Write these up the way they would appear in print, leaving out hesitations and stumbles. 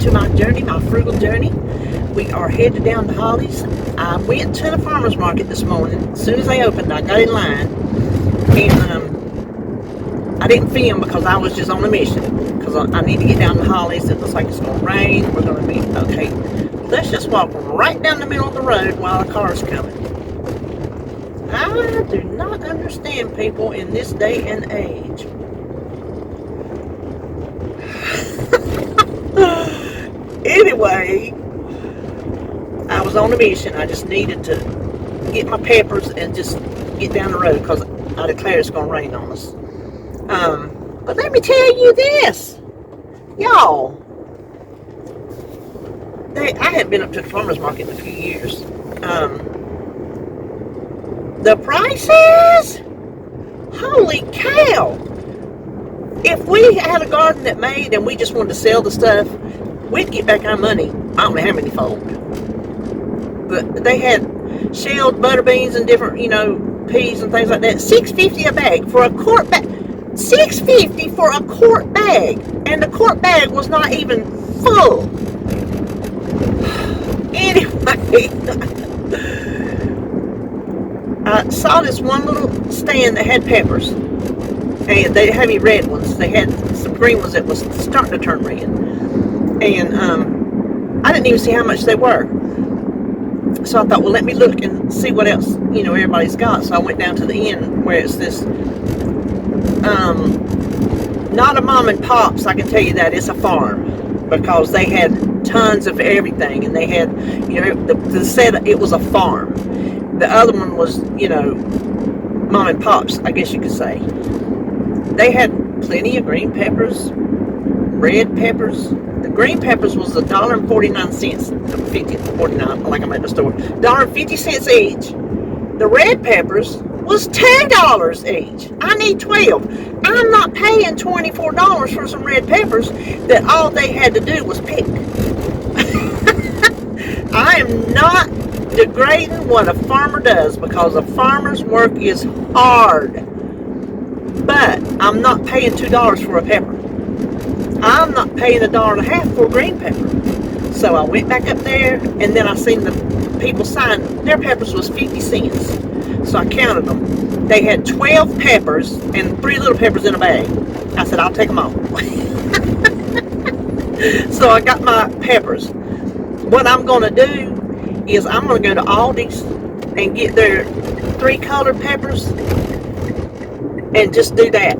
to my journey, my frugal journey. We are headed down to Holly's. I went to the farmer's market this morning. As soon as they opened, I got in line. And I didn't film because I was just on a mission. Because I need to get down to Holly's. It looks like it's going to rain. We're going to be, okay. Let's just walk right down the middle of the road while the car's coming. I do not understand people in this day and age. Anyway, I was on a mission. I just needed to get my peppers and just get down the road because I declare it's going to rain on us. But let me tell you this, y'all. I hadn't been up to the farmer's market in a few years. The prices? Holy cow! If we had a garden that made and we just wanted to sell the stuff, we'd get back our money. I don't know how many fold. But they had shelled butter beans and different, peas and things like that. $6.50 a bag for a quart bag. $6.50 for a quart bag. And the quart bag was not even full. Anyway, I saw this one little stand that had peppers. And they had heavy red ones. They had some green ones that was starting to turn red. And I didn't even see how much they were. So I thought, well, let me look and see what else, everybody's got. So I went down to the end where it's this, not a mom and pops, I can tell you that. It's a farm. Because they had tons of everything. And they had, the set, it was a farm. The other one was, mom and pops, I guess you could say. They had plenty of green peppers, red peppers. The green peppers was $1.49, 49, like I'm at the store. $1.50 each. The red peppers was $10 each. I need 12. I'm not paying $24 for some red peppers that all they had to do was pick. I am not degrading what a farmer does because a farmer's work is hard. But I'm not paying $2 for a pepper. I'm not paying $1.50 for a green pepper. So I went back up there, and then I seen the people sign their peppers was 50 cents. So I counted them. They had 12 peppers and 3 little peppers in a bag. I said, I'll take them all. So I got my peppers. What I'm going to do is I'm going to go to Aldi's and get their 3 colored peppers and just do that.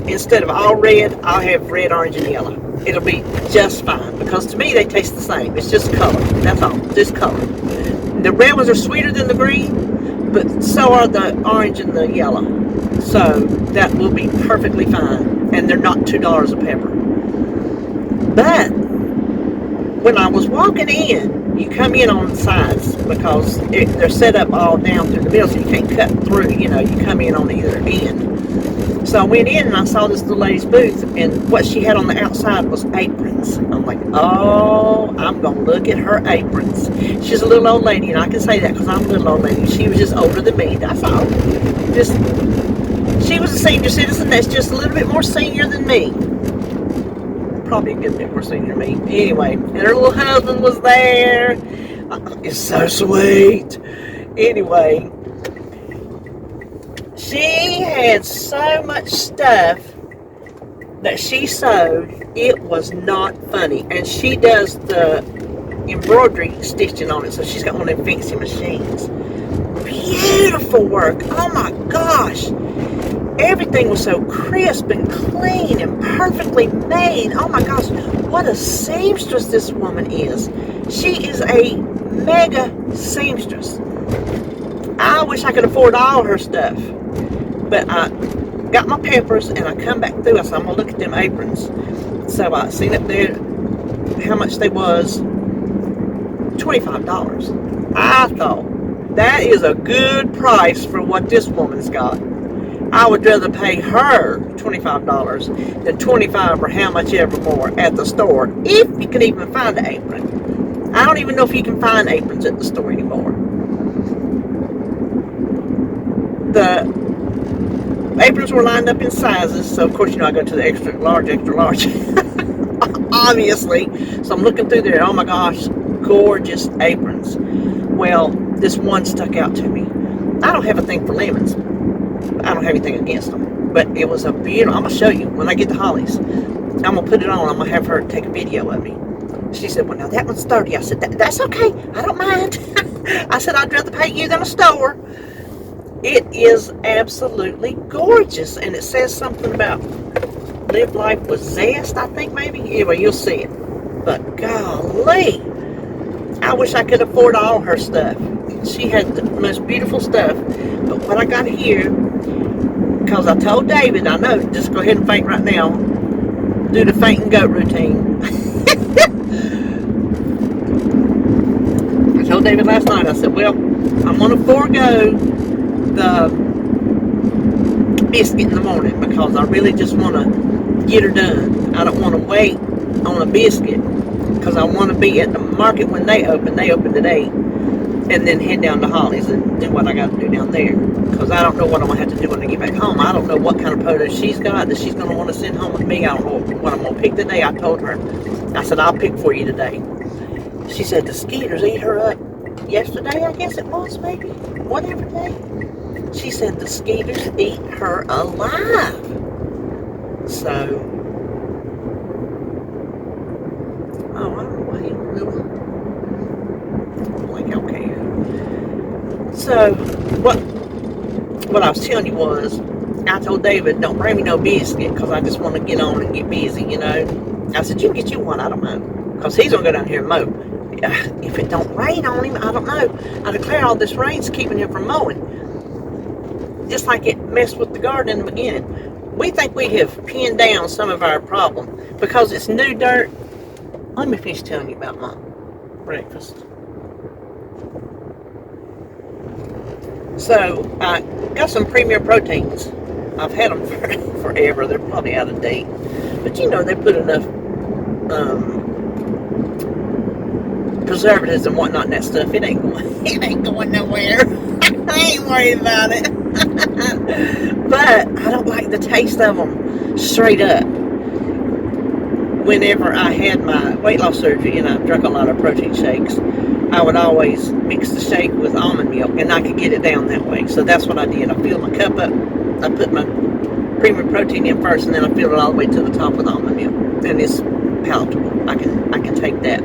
Instead of all red, I'll have red, orange, and yellow. It'll be just fine because to me they taste the same. It's just color. That's all. Just color. The red ones are sweeter than the green, but so are the orange and the yellow. So that will be perfectly fine. And they're not $2 a pepper. But when I was walking in, you come in on the sides because they're set up all down through the middle, so you can't cut through. You come in on either end. So I went in and I saw this little lady's booth, and what she had on the outside was aprons. I'm like, oh, I'm going to look at her aprons. She's a little old lady, and I can say that because I'm a little old lady. She was just older than me, that's all. She was a senior citizen that's just a little bit more senior than me. Probably a good bit more senior than me. Anyway, and her little husband was there. It's so sweet. Anyway, she had so much stuff that she sewed, it was not funny. And she does the embroidery stitching on it, so she's got one of them fancy machines. Beautiful work. Oh my gosh. Everything was so crisp and clean and perfectly made. Oh my gosh, what a seamstress this woman is. She is a mega seamstress. I wish I could afford all her stuff. But I got my peppers and I come back through. I said, I'm going to look at them aprons. So I seen up there how much they was. $25. I thought, that is a good price for what this woman's got. I would rather pay her $25 than $25 or how much ever more at the store, if you can even find an apron. I don't even know if you can find aprons at the store anymore. The aprons were lined up in sizes, so of course, I go to the extra large. obviously. So I'm looking through there. Oh my gosh, gorgeous aprons. Well, this one stuck out to me. I don't have a thing for lemons. I don't have anything against them. But it was a beautiful, I'm going to show you when I get to Holly's. I'm going to put it on. I'm going to have her take a video of me. She said, well, now that one's 30. I said, that's okay. I don't mind. I said, I'd rather pay you than a store. It is absolutely gorgeous. And it says something about live life with zest, I think, maybe. Anyway, you'll see it. But golly, I wish I could afford all her stuff. She had the most beautiful stuff. But what I got here, because I told David, I know, just go ahead and faint right now. Do the fainting goat routine. I told David last night, I said, well, I'm going to forego the biscuit in the morning because I really just want to get her done. I don't want to wait on a biscuit because I want to be at the market when they open. They open today. And then head down to Holly's and do what I got to do down there. Because I don't know what I'm going to have to do when I get back home. I don't know what kind of produce she's got that she's going to want to send home with me. I don't know what I'm going to pick today. I told her. I said, I'll pick for you today. She said the skeeters ate her up yesterday, I guess it was, maybe. Whatever day. She said the skeeters eat her alive. So, oh, I don't know what he was doing. Like, okay. So, what I was telling you was, I told David, don't bring me no biscuit, because I just want to get on and get busy, you know. I said, you can get you one, I don't know. Because he's going to go down here and mow. If it don't rain on him, I don't know. I declare all this rain's keeping him from mowing. Just like it messed with the garden in the beginning. We think we have pinned down some of our problem because it's new dirt. Let me finish telling you about my breakfast. So, I got some Premier Proteins. I've had them for forever. They're probably out of date. But you know, they put enough preservatives and whatnot in that stuff. It ain't going nowhere. I ain't worried about it. But I don't like the taste of them straight up. Whenever I had my weight loss surgery and I drank a lot of protein shakes, I would always mix the shake with almond milk, and I could get it down that way. So that's what I did. I filled my cup up. I put my Premier Protein in first, and then I filled it all the way to the top with almond milk. And it's palatable. I can take that.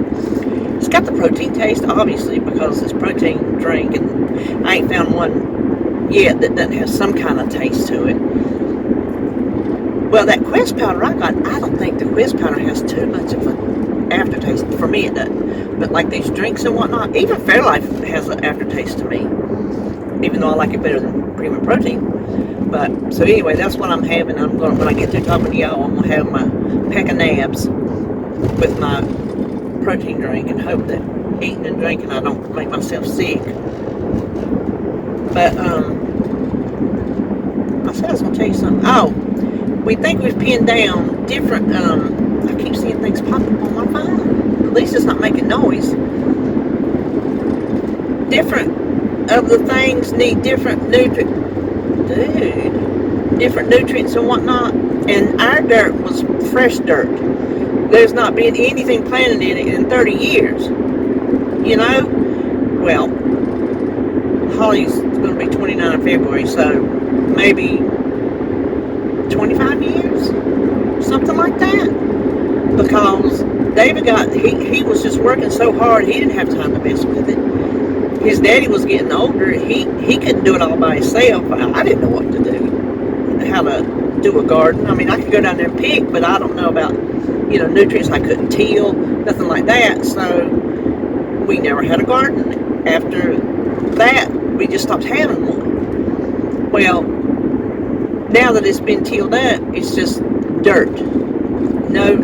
It's got the protein taste, obviously, because it's protein drink, and I ain't found one yet that doesn't have some kind of taste to it. Well, that Quest powder I got, I don't think the Quest powder has too much of an aftertaste. For me, it doesn't. But like these drinks and whatnot, even Fairlife has an aftertaste to me, even though I like it better than Premium Protein. But so anyway, that's what I'm having. I'm going, when I get through talking to y'all, I'm gonna have my pack of nabs with my protein drink and hope that eating and drinking I don't make myself sick. But I said I was gonna tell you something. Oh, we think we've pinned down different. I keep seeing things pop up on my phone. At least it's not making noise. Different of the things need different different nutrients and whatnot. And our dirt was fresh dirt. There's not been anything planted in it in 30 years. You know? Well, Holly's going to be 29 in February, so maybe 25 years? Something like that. Because David he was just working so hard, he didn't have time to mess with it. His daddy was getting older. He couldn't do it all by himself. I didn't know what to do. How to do a garden. I mean, I could go down there and pick, but I don't know about, nutrients. I couldn't till, nothing like that. So we never had a garden. After that, we just stopped having one. Well, now that it's been tilled up, it's just dirt. No,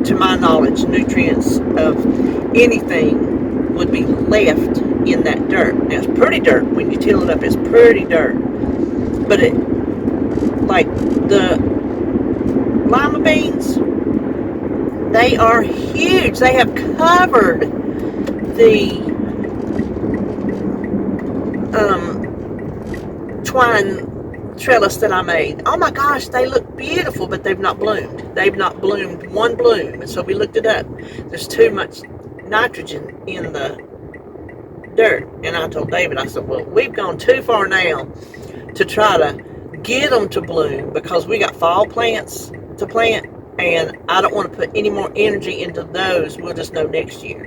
to my knowledge, nutrients of anything would be left in that dirt. Now, it's pretty dirt. When you till it up, it's pretty dirt. But like the lima beans, they are huge. They have covered the twine trellis that I made. Oh my gosh, they look beautiful, but they've not bloomed. They've not bloomed one bloom. And so we looked it up. There's too much nitrogen in the dirt. And I told David, I said, well, we've gone too far now to try to get them to bloom, because we got fall plants to plant, and I don't want to put any more energy into those. We'll just know next year.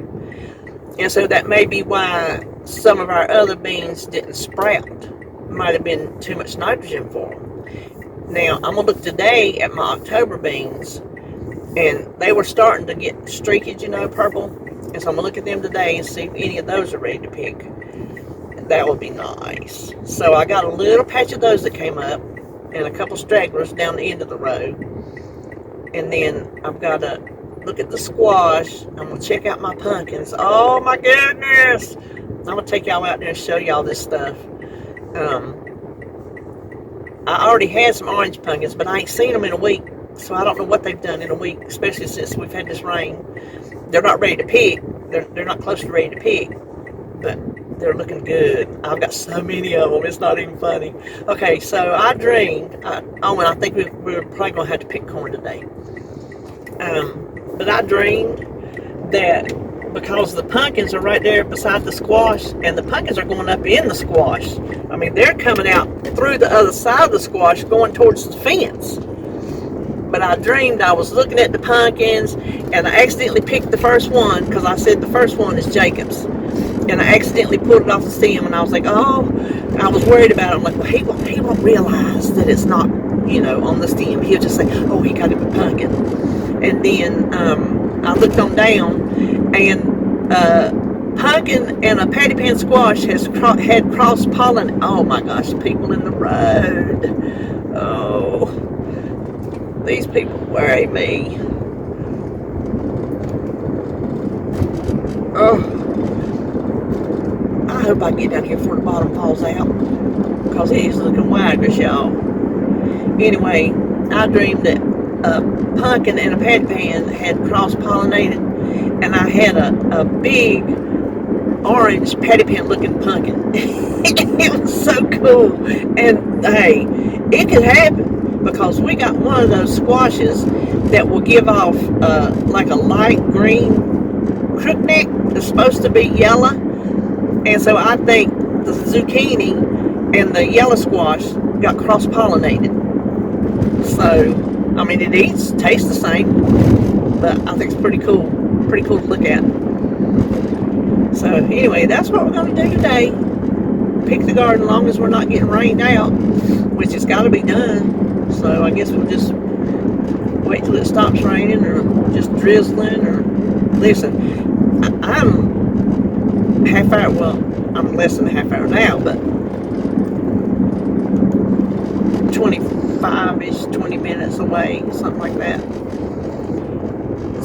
And so that may be why some of our other beans didn't sprout. Might have been too much nitrogen for them. Now, I'm going to look today at my October beans, and they were starting to get streakage, purple. And so I'm going to look at them today and see if any of those are ready to pick. That would be nice. So I got a little patch of those that came up, and a couple stragglers down the end of the row. And then I've got to look at the squash. I'm going to check out my pumpkins. Oh my goodness! I'm going to take y'all out there and show y'all this stuff. I already had some orange pumpkins, but I ain't seen them in a week. So I don't know what they've done in a week, especially since we've had this rain. They're not ready to pick. They're not close to ready to pick, but they're looking good. I've got so many of them, it's not even funny. Okay, so I dreamed, and I think we're probably going to have to pick corn today. But I dreamed that because the pumpkins are right there beside the squash, and the pumpkins are going up in the squash. I mean, they're coming out through the other side of the squash, going towards the fence. But I dreamed I was looking at the pumpkins, and I accidentally picked the first one, because I said the first one is Jacob's. And I accidentally pulled it off the stem, and I was like, oh, I was worried about it. I'm like, well, he won't realize that it's not, on the stem. He'll just say, oh, he got it with pumpkin. And then I looked on down, and pumpkin and a patty pan squash had cross-pollen. Oh my gosh, people in the road. Oh, these people worry me. Oh. I hope I get down here before the bottom falls out, because it is looking waggish, y'all. Anyway, I dreamed that a pumpkin and a patty pan had cross-pollinated, and I had a big orange patty pan looking pumpkin. It was so cool. And hey, it could happen, because we got one of those squashes that will give off like a light green crookneck that's supposed to be yellow. And so I think the zucchini and the yellow squash got cross-pollinated. So, I mean, it tastes the same, but I think it's pretty cool to look at. So, anyway, that's what we're going to do today. Pick the garden as long as we're not getting rained out, which has got to be done. So, I guess we'll just wait till it stops raining, or just drizzling, or listen, I'm half hour, well, I'm less than a half hour now, but 25-ish, 20 minutes away, something like that.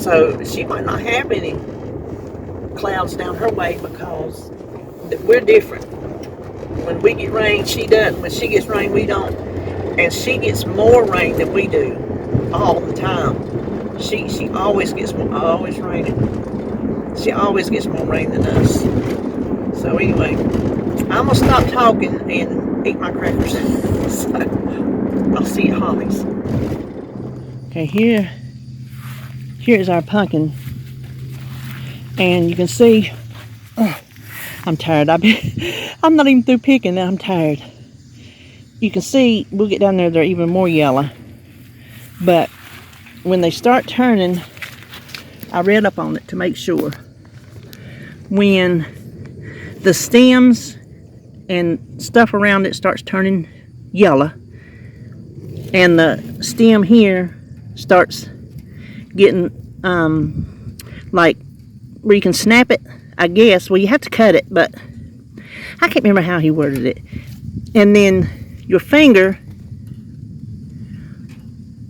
So she might not have any clouds down her way, because we're different. When we get rain, she doesn't. When she gets rain, we don't. And she gets more rain than we do all the time. She always gets more, always raining. She always gets more rain than us. So anyway, I'm going to stop talking and eat my crackers. So, I'll see you at Holly's. Okay, here's our pumpkin. And you can see, I'm tired. I'm not even through picking, I'm tired. You can see, we'll get down there, they're even more yellow. But when they start turning, I read up on it to make sure. When the stems and stuff around it starts turning yellow, and the stem here starts getting like where you can snap it, I guess. Well, you have to cut it, but I can't remember how he worded it. And then your finger,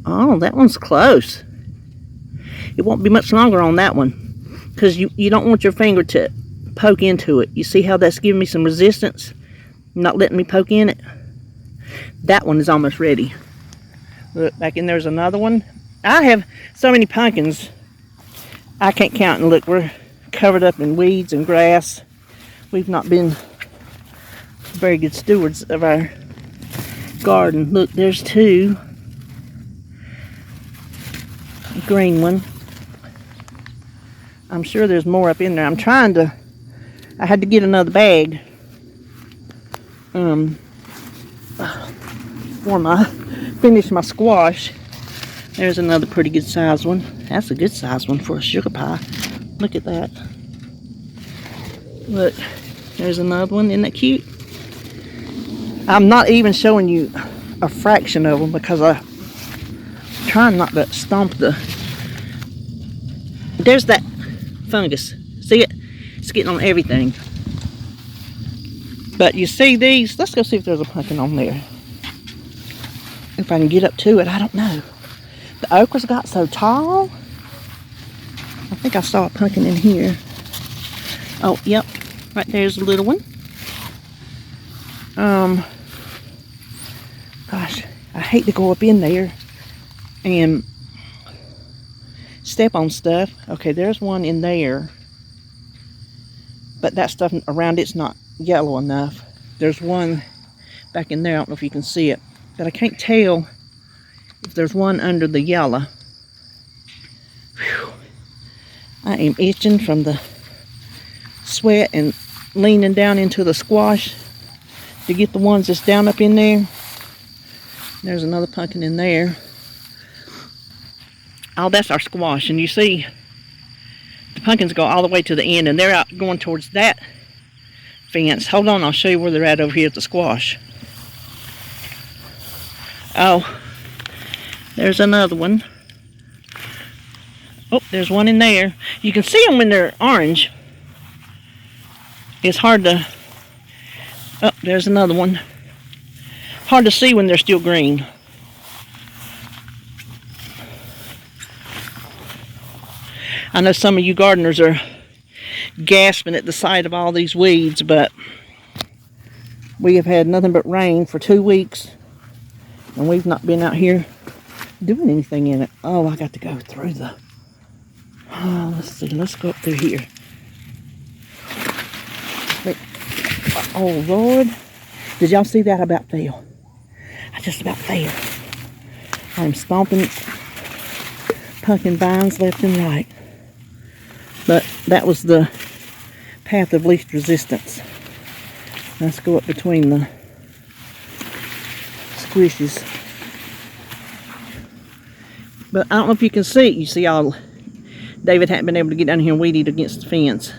oh, that one's close. It won't be much longer on that one, because you don't want your finger to poke into it. You see how that's giving me some resistance, not letting me poke in it? That one is almost ready. Look, back in there's another one. I have so many pumpkins, I can't count. And look, we're covered up in weeds and grass. We've not been very good stewards of our garden. Look, there's two. Green one. I'm sure there's more up in there. I had to get another bag. Finish my squash. There's another pretty good size one. That's a good size one for a sugar pie. Look at that. Look, there's another one. Isn't that cute? I'm not even showing you a fraction of them because I'm trying not to stomp the... There's that fungus. See it? It's getting on everything. But you see these? Let's go see if there's a pumpkin on there. If I can get up to it, I don't know. The okra's got so tall. I think I saw a pumpkin in here. Oh, yep. Right there's a little one. Gosh, I hate to go up in there and step on stuff. Okay, there's one in there. But that stuff around it's not yellow enough. There's one back in there. I don't know if you can see it. But I can't tell if there's one under the yellow. Whew. I am itching from the sweat and leaning down into the squash to get the ones that's down up in there. There's another pumpkin in there. Oh, that's our squash. And you see, the pumpkins go all the way to the end, and they're out going towards that fence. Hold on, I'll show you where they're at over here at the squash. Oh, there's another one. Oh, there's one in there. You can see them when they're orange. It's hard to... Oh, there's another one. Hard to see when they're still green. I know some of you gardeners are gasping at the sight of all these weeds, but we have had nothing but rain for 2 weeks. And we've not been out here doing anything in it. Oh, I got to go through the... Oh, let's see. Let's go up through here. Wait. Oh, Lord. Did y'all see that? I about fell. I just about fell. I'm stomping pumpkin vines left and right. But that was the path of least resistance. Let's go up between the squishes. But I don't know if you can see. You see all David hadn't been able to get down here and weed eat against the fence.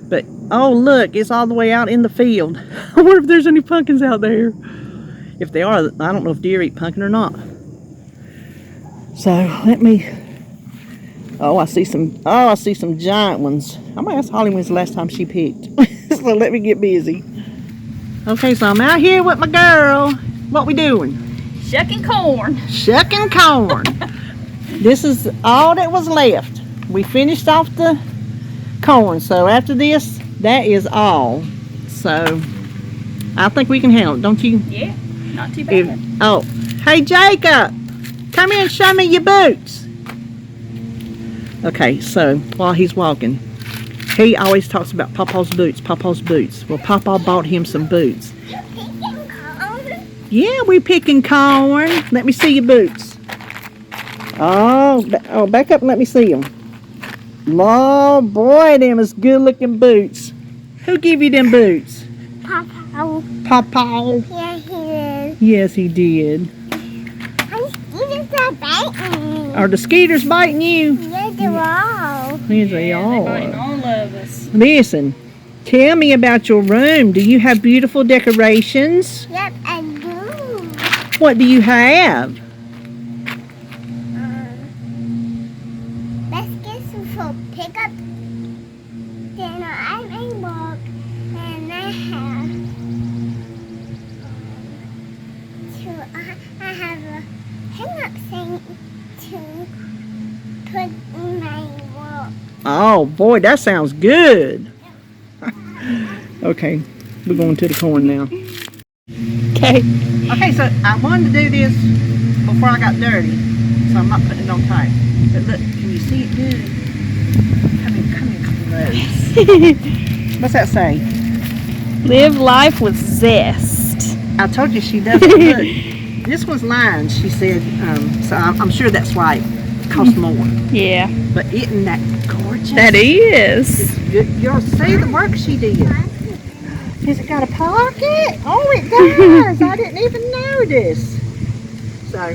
But oh look, it's all the way out in the field. I wonder if there's any pumpkins out there. If they are, I don't know if deer eat pumpkin or not. So let me... Oh, I see some giant ones. I'm gonna ask Holly when's the last time she picked. So let me get busy. Okay, so I'm out here with my girl. What we doing? Shucking corn. Shucking corn. This is all that was left. We finished off the corn. So after this, that is all. So I think we can handle it, don't you? Yeah, not too bad. Oh, hey Jacob, come here and show me your boots. Okay, so while he's walking, he always talks about Papa's boots, Papa's boots. Well, Papa bought him some boots. Yeah, we picking corn. Let me see your boots. Oh, back up and let me see them. Oh, boy, them is good-looking boots. Who give you them boots? Papa. Papa. Yeah, he did. Yes, he did. Skeeters are biting me. Are the skeeters biting you? Yeah, they are. Yes, they are. They're biting all of us. Listen, tell me about your room. Do you have beautiful decorations? Yep, I do. What do you have? Let's get some for pickup dinner. I'm a mug, and I have I have a hang-up thing to put in my wall. Oh, boy, that sounds good. Okay, we're going to the corn now. Okay. Okay, so I wanted to do this before I got dirty, so I'm not putting it on tight. But look, can you see it good? Come here, Rose. What's that say? Live life with zest. I told you she doesn't look. This one's lined, she said, so I'm sure that's why it costs more. Yeah. But isn't that gorgeous? That is. You'll see the work she did. Has it got a pocket? Oh, it does. I didn't even notice. So,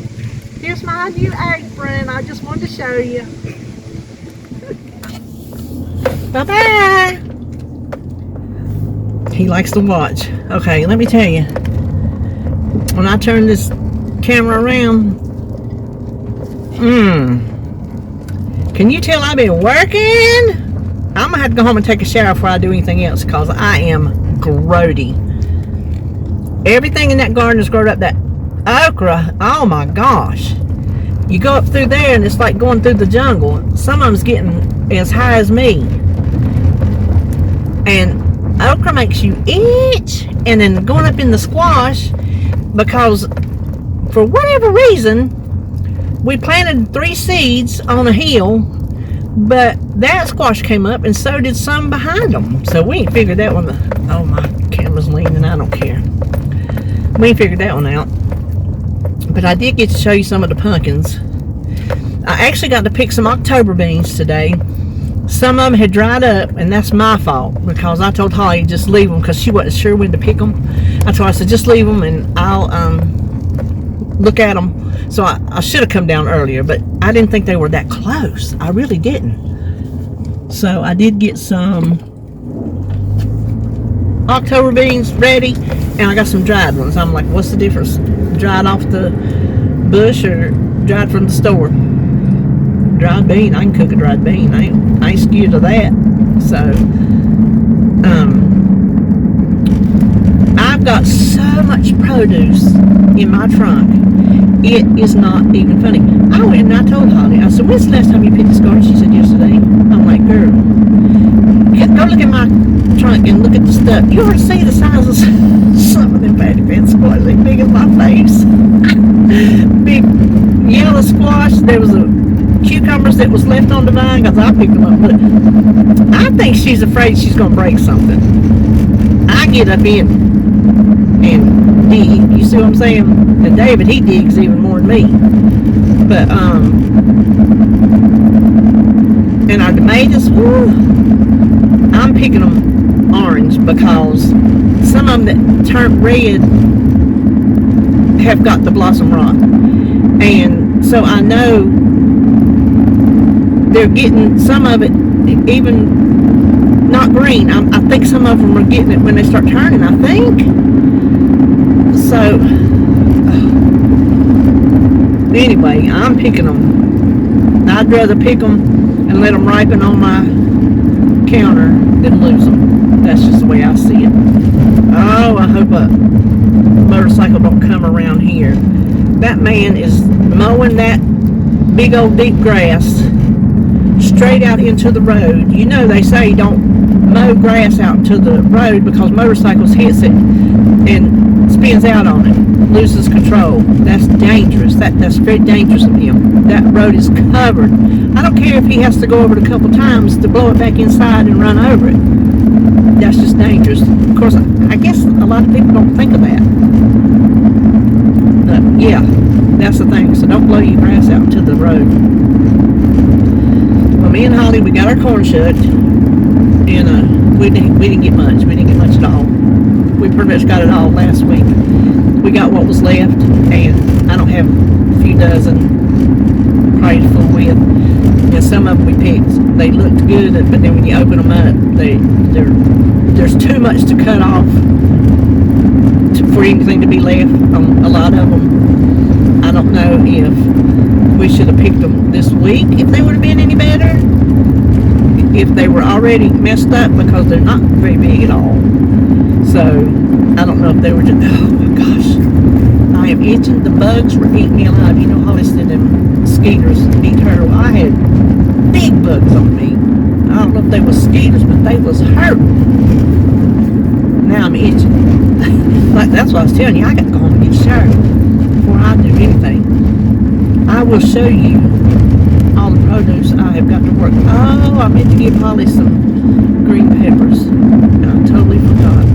here's my new apron. I just wanted to show you. Bye-bye. He likes to watch. Okay, let me tell you. When I turn this camera around, can you tell I've been working? I'm gonna have to go home and take a shower before I do anything else because I am grody. Everything in that garden is grown up. That okra, oh my gosh. You go up through there and it's like going through the jungle. Some of them's getting as high as me. And okra makes you itch. And then going up in the squash, because for whatever reason we planted 3 seeds on a hill, but that squash came up and so did some behind them. So we ain't figured that one. Oh, my camera's leaning. I don't care. We ain't figured that one out. But I did get to show you some of the pumpkins. I actually got to pick some October beans today. Some of them had dried up, and that's my fault because I told Holly just leave them because she wasn't sure when to pick them. I told her, I said, just leave them and I'll look at them. So I should have come down earlier, but I didn't think they were that close. I really didn't. So I did get some October beans ready, and I got some dried ones. I'm like, what's the difference? Dried off the bush or dried from the store? Dried bean, I can cook a dried bean. I ain't scared of that. So I've got so much produce in my trunk, it is not even funny. I went and I told Holly, I said, when's the last time you picked this garden? She said, yesterday. I'm like, girl, go look at my trunk and look at the stuff. You ever see the size of some of them patty pan squash? They're big as my face. Big yellow squash. There was a cucumbers that was left on the vine because I picked them up. But I think she's afraid she's going to break something. I get up in and dig. You see what I'm saying? And David, he digs even more than me. But and our tomatoes, woo, I'm picking them orange because some of them that turn red have got the blossom rot. And so I know they're getting some of it even not green. I think some of them are getting it when they start turning, I think. So anyway, I'm picking them. I'd rather pick them and let them ripen on my counter than lose them. That's just the way I see it. Oh, I hope a motorcycle don't come around here. That man is mowing that big old deep grass straight out into the road. You know they say don't mow grass out to the road because motorcycles hits it and spins out on it, loses control. That's dangerous. That's very dangerous of him. That road is covered. I don't care if he has to go over it a couple times to blow it back inside and run over it. That's just dangerous. Of course, I guess a lot of people don't think of that. But yeah, that's the thing. So don't blow your grass out to the road. Well, me and Holly, we got our corn shucked, and we didn't get much. We didn't get much at all. We pretty much got it all last week. We got what was left, and I don't have a few dozen probably full with. And some of them we picked. They looked good, but then when you open them up, there's too much to cut off for anything to be left on a lot of them. I don't know if we should have picked them this week, if they would have been any better. If they were already messed up, because they're not very big at all. So, I don't know if they were just, oh my gosh. I am itching. The bugs were eating me alive. You know how they said them mosquitoes eat her. Well, I had big bugs on me. I don't know if they were mosquitoes, but they was hurting. Now I'm itching. Like, that's what I was telling you. I got to go home and get a shower before I do anything. I will show you all the produce I have got to work. Oh, I meant to give Holly some green peppers. And I totally forgot.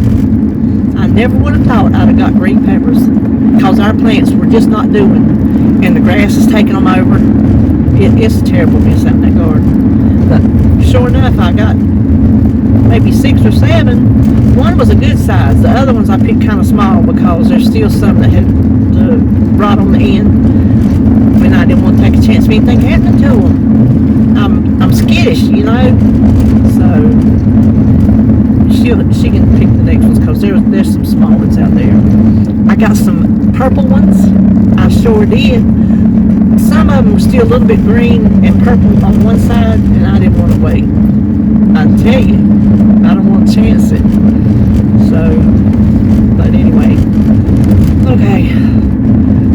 I Never would have thought I'd have got green peppers because our plants were just not doing, and the grass is taking them over. It's a terrible mess out in that garden. But sure enough, I got maybe 6 or 7. One was a good size. The other ones I picked kind of small because there's still some that had rot on the end, and I didn't want to take a chance of anything happening to them. I'm skittish, you know. So she can pick the next ones because there's some small ones out there. I got some purple ones. I sure did. Some of them were still a little bit green and purple on one side, and I didn't want to wait. I tell you, I don't want to chance it. So, but anyway, okay.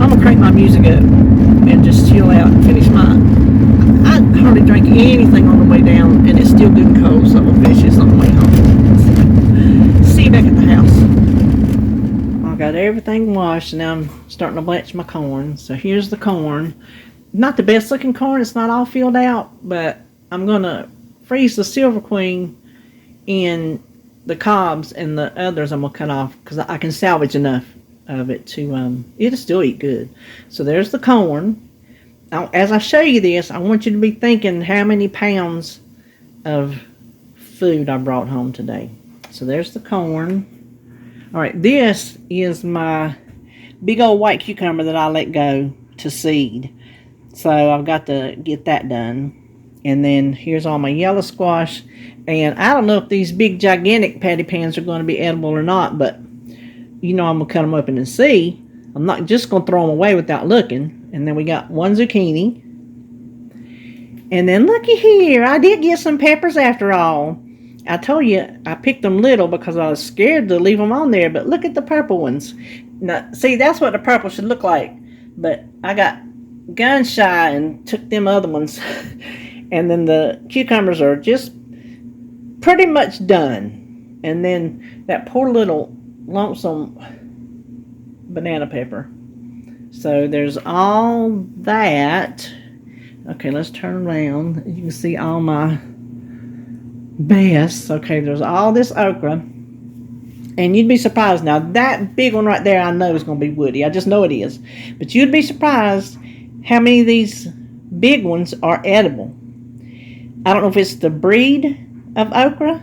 I'm gonna crank my music up and just chill out and finish I hardly drank anything on the way down, and it's still good and cold, so I'm gonna finish this on the way home. See you back at the house. I got everything washed, and now I'm starting to blanch my corn. So here's the corn. Not the best looking corn, it's not all filled out, but I'm gonna freeze the Silver Queen in the cobs, and the others I'm gonna cut off because I can salvage enough of it to it'll still eat good. So there's the corn. Now, as I show you this, I want you to be thinking how many pounds of food I brought home today. So there's the corn. All right, this is my big old white cucumber that I let go to seed. So I've got to get that done. And then here's all my yellow squash. And I don't know if these big gigantic patty pans are going to be edible or not, but you know I'm going to cut them open and see. I'm not just going to throw them away without looking. And then we got one zucchini. And then looky here. I did get some peppers after all. I told you I picked them little because I was scared to leave them on there. But look at the purple ones. Now, see, that's what the purple should look like. But I got gun shy and took them other ones. And then the cucumbers are just pretty much done. And then that poor little lonesome banana pepper. So there's all that. Okay, let's turn around. You can see all my best. Okay, there's all this okra. And you'd be surprised. Now, that big one right there I know is going to be woody. I just know it is. But you'd be surprised how many of these big ones are edible. I don't know if it's the breed of okra,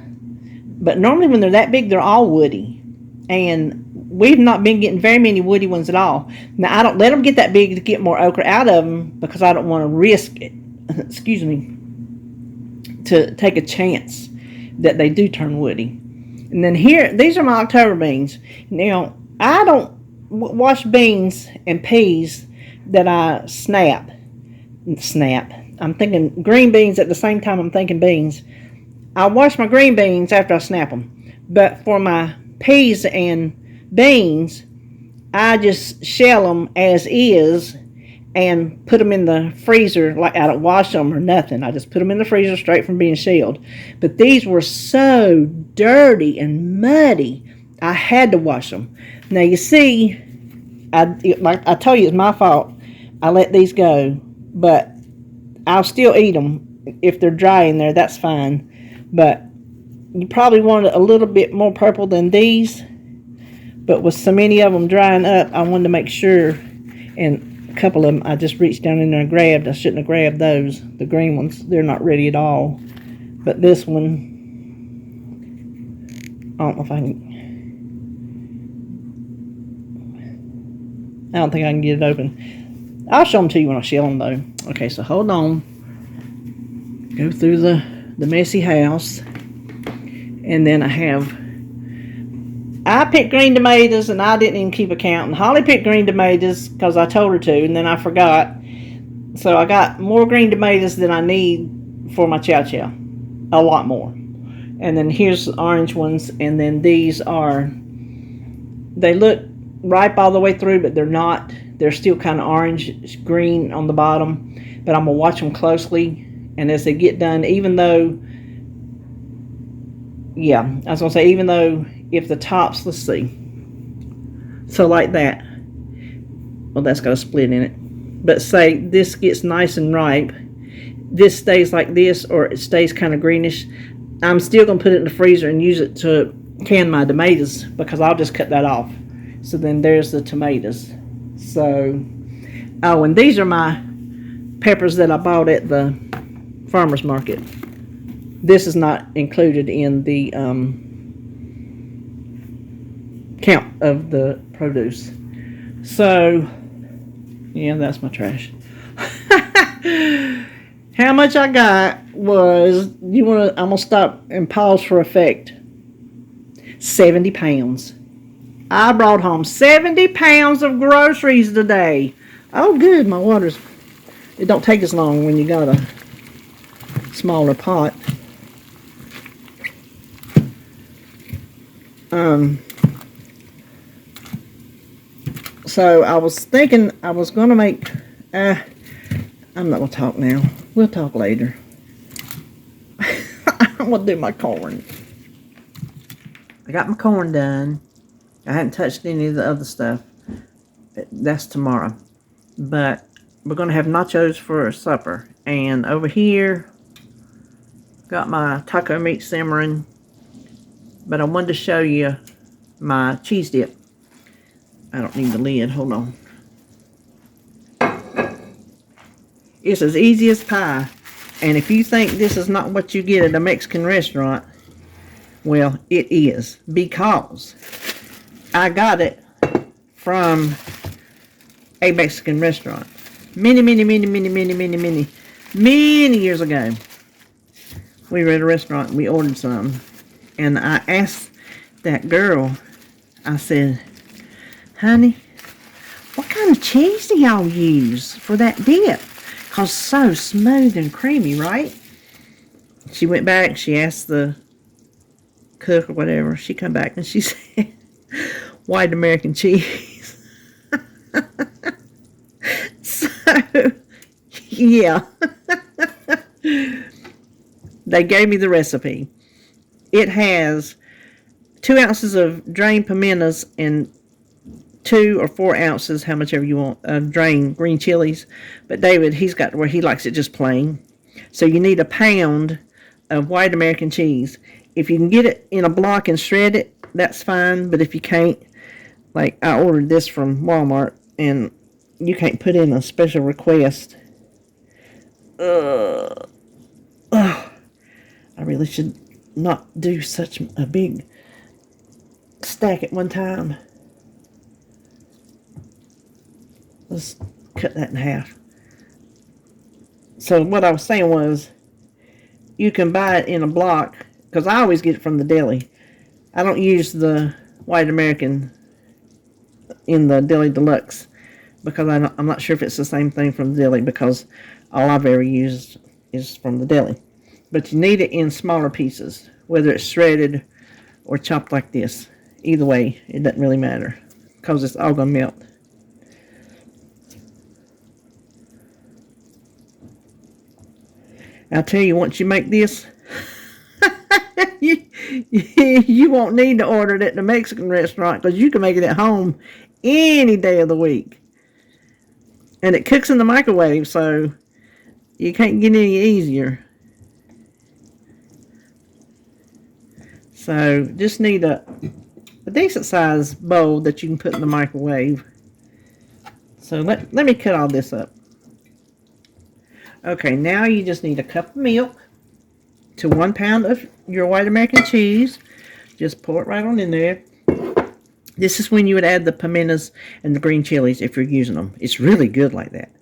but normally when they're that big, they're all woody. And we've not been getting very many woody ones at all. Now, I don't let them get that big to get more okra out of them because I don't want to risk it, excuse me, to take a chance that they do turn woody. And then here, these are my October beans. Now, I don't wash beans and peas that I snap. I'm thinking green beans at the same time I'm thinking beans. I wash my green beans after I snap them. But for my peas and beans, I just shell them as is and put them in the freezer. Like, I don't wash them or nothing. I just put them in the freezer straight from being shelled. But these were so dirty and muddy, I had to wash them. Now you see, like I told you, it's my fault. I let these go, but I'll still eat them if they're dry in there. That's fine. But you probably want it a little bit more purple than these. But with so many of them drying up, I wanted to make sure. And a couple of them I just reached down in there and grabbed. I shouldn't have grabbed those. The green ones, they're not ready at all. But this one, I don't know if I can. I don't think I can get it open. I'll show them to you when I shell them though. Okay, so hold on. Go through the messy house. And then I picked green tomatoes and I didn't even keep a count. And Holly picked green tomatoes because I told her to, and then I forgot. So I got more green tomatoes than I need for my chow chow. A lot more. And then here's the orange ones, and then these are, they look ripe all the way through, but they're not. They're still kind of orange green on the bottom. But I'm going to watch them closely. And as they get done, even though, yeah, I was going to say, even though if the tops, let's see. So like that. Well, that's got a split in it. But say this gets nice and ripe. This stays like this, or it stays kind of greenish. I'm still going to put it in the freezer and use it to can my tomatoes because I'll just cut that off. So then there's the tomatoes. So, oh, and these are my peppers that I bought at the farmer's market. This is not included in the count of the produce. So, yeah, that's my trash. How much I got was, I'm gonna stop and pause for effect. 70 pounds. I brought home 70 pounds of groceries today. Oh, good, my water's, it don't take as long when you got a smaller pot. So I was thinking I was gonna make, I'm not gonna talk now. We'll talk later. I'm gonna do my corn. I got my corn done. I hadn't touched any of the other stuff. That's tomorrow. But we're gonna have nachos for supper. And over here, got my taco meat simmering. But I wanted to show you my cheese dip. I don't need the lid, hold on. It's as easy as pie. And if you think this is not what you get at a Mexican restaurant, well, it is. Because I got it from a Mexican restaurant. Many years ago. We were at a restaurant and we ordered some. And I asked that girl, I said, honey, what kind of cheese do y'all use for that dip? Because it's so smooth and creamy, right? She went back, she asked the cook or whatever. She come back and she said, white American cheese. So, yeah. They gave me the recipe. It has 2 ounces of drained pimentas and 2 or 4 ounces, how much ever you want, of drained green chilies. But David, he's got where he likes it just plain. So you need a pound of white American cheese. If you can get it in a block and shred it, that's fine. But if you can't, like I ordered this from Walmart, and you can't put in a special request. I really should not do such a big stack at one time. Let's cut that in half. So what I was saying was, you can buy it in a block, because I always get it from the deli. I don't use the white American in the Deli Deluxe, because I'm not sure if it's the same thing from the deli, because all I've ever used is from the deli. But you need it in smaller pieces, whether it's shredded or chopped like this. Either way, it doesn't really matter, because it's all going to melt. I'll tell you, once you make this, you won't need to order it at the Mexican restaurant, because you can make it at home any day of the week. And it cooks in the microwave, so you can't get any easier. So just need a decent sized bowl that you can put in the microwave. So let me cut all this up. Okay, now you just need a cup of milk to 1 pound of your white American cheese. Just pour it right on in there. This is when you would add the pimentas and the green chilies if you're using them. It's really good like that.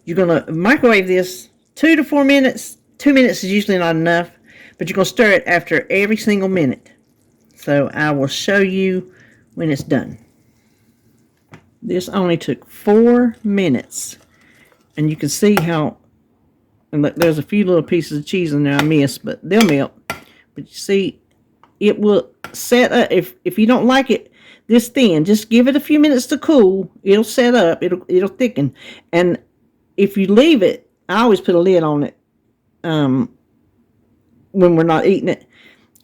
You're going to microwave this 2 to 4 minutes. 2 minutes is usually not enough, but you're going to stir it after every single minute. So I will show you when it's done. This only took 4 minutes. And you can see how, and look, there's a few little pieces of cheese in there I missed, but they'll melt. But you see, it will set up. If you don't like it this thin, just give it a few minutes to cool. It'll set up. It'll thicken. And if you leave it, I always put a lid on it when we're not eating it.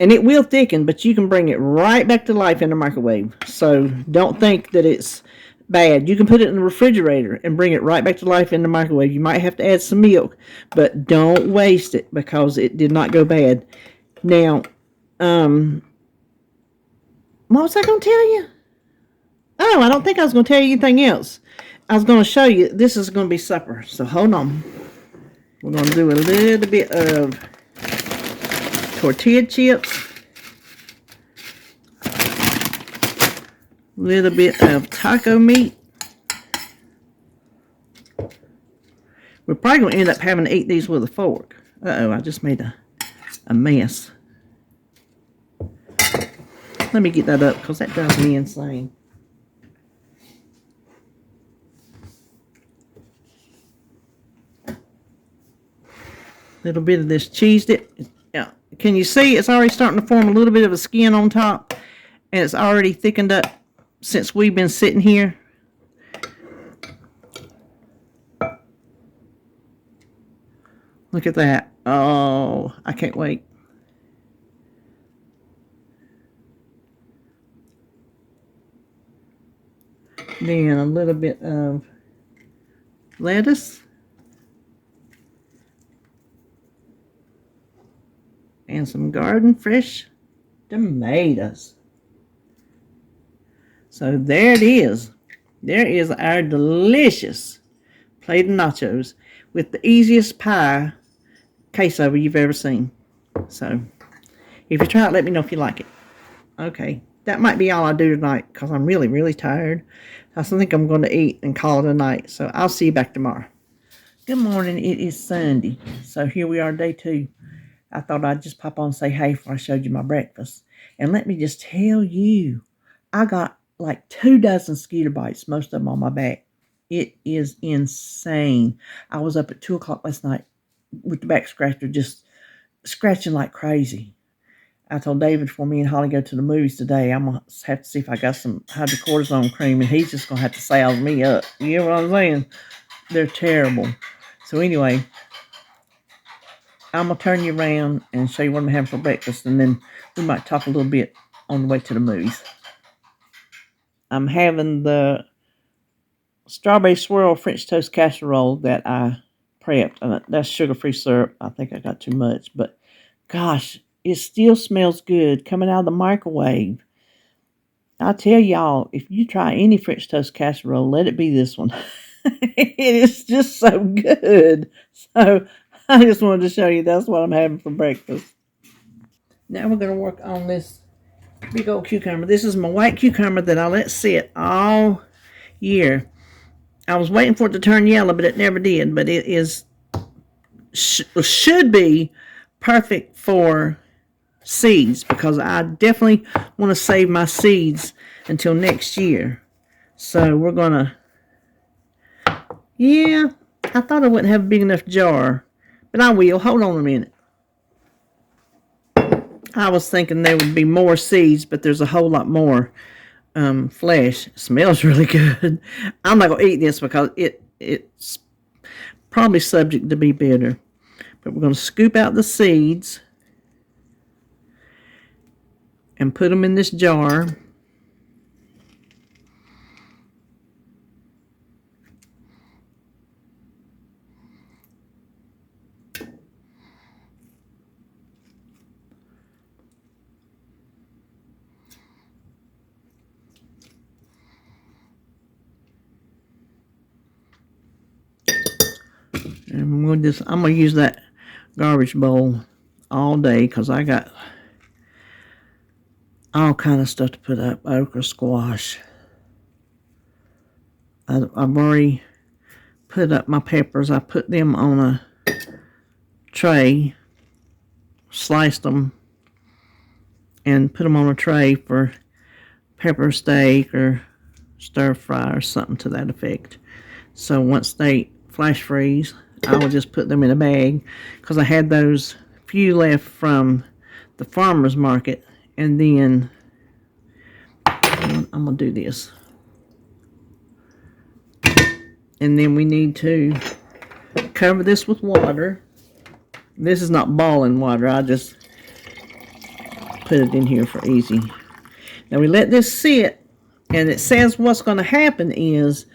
And it will thicken, but you can bring it right back to life in the microwave. So don't think that it's bad. You can put it in the refrigerator and bring it right back to life in the microwave. You might have to add some milk, but don't waste it because it did not go bad. Now, What was I going to tell you? Oh, I don't think I was going to tell you anything else. I was going to show you. This is going to be supper. So hold on. We're going to do a little bit of tortilla chips. A little bit of taco meat. We're probably going to end up having to eat these with a fork. Uh-oh, I just made a mess. Let me get that up because that drives me insane. Little bit of this cheese dip. Yeah. Can you see it's already starting to form a little bit of a skin on top, and it's already thickened up since we've been sitting here. Look at that. Oh, I can't wait. Then a little bit of lettuce. And some garden fresh tomatoes. So there it is. There is our delicious plate of nachos with the easiest pie queso you've ever seen. So if you try it, let me know if you like it. Okay, that might be all I do tonight because I'm really, really tired. I think I'm going to eat and call it a night. So I'll see you back tomorrow. Good morning. It is Sunday. So here we are, day 2. I thought I'd just pop on and say hey before I showed you my breakfast. And let me just tell you, I got like 2 dozen skeeter bites, most of them on my back. It is insane. I was up at 2 o'clock last night with the back scratcher just scratching like crazy. I told David before me and Holly go to the movies today, I'm going to have to see if I got some hydrocortisone cream, and he's just going to have to sail me up. You know what I'm saying? They're terrible. So anyway, I'm going to turn you around and show you what I'm having for breakfast, and then we might talk a little bit on the way to the movies. I'm having the strawberry swirl French toast casserole that I prepped. That's sugar-free syrup. I think I got too much, but gosh, it still smells good coming out of the microwave. I tell y'all, if you try any French toast casserole, let it be this one. It is just so good. So I just wanted to show you that's what I'm having for breakfast. Now we're going to work on this big old cucumber. This is my white cucumber that I let sit all year. I was waiting for it to turn yellow, but it never did. But it is should be perfect for seeds because I definitely want to save my seeds until next year. So we're going to, yeah, I thought I wouldn't have a big enough jar, but I will. Hold on a minute. I was thinking there would be more seeds, but there's a whole lot more flesh. It smells really good. I'm not going to eat this because it's probably subject to be bitter. But we're going to scoop out the seeds and put them in this jar. And I'm going to use that garbage bowl all day because I got all kind of stuff to put up. Okra, squash. I've already put up my peppers. I put them on a tray, sliced them, and put them on a tray for pepper steak or stir fry or something to that effect. So once they flash freeze, I will just put them in a bag because I had those few left from the farmer's market. And then I'm going to do this. And then we need to cover this with water. This is not boiling water. I just put it in here for easy. Now we let this sit, and it says what's going to happen is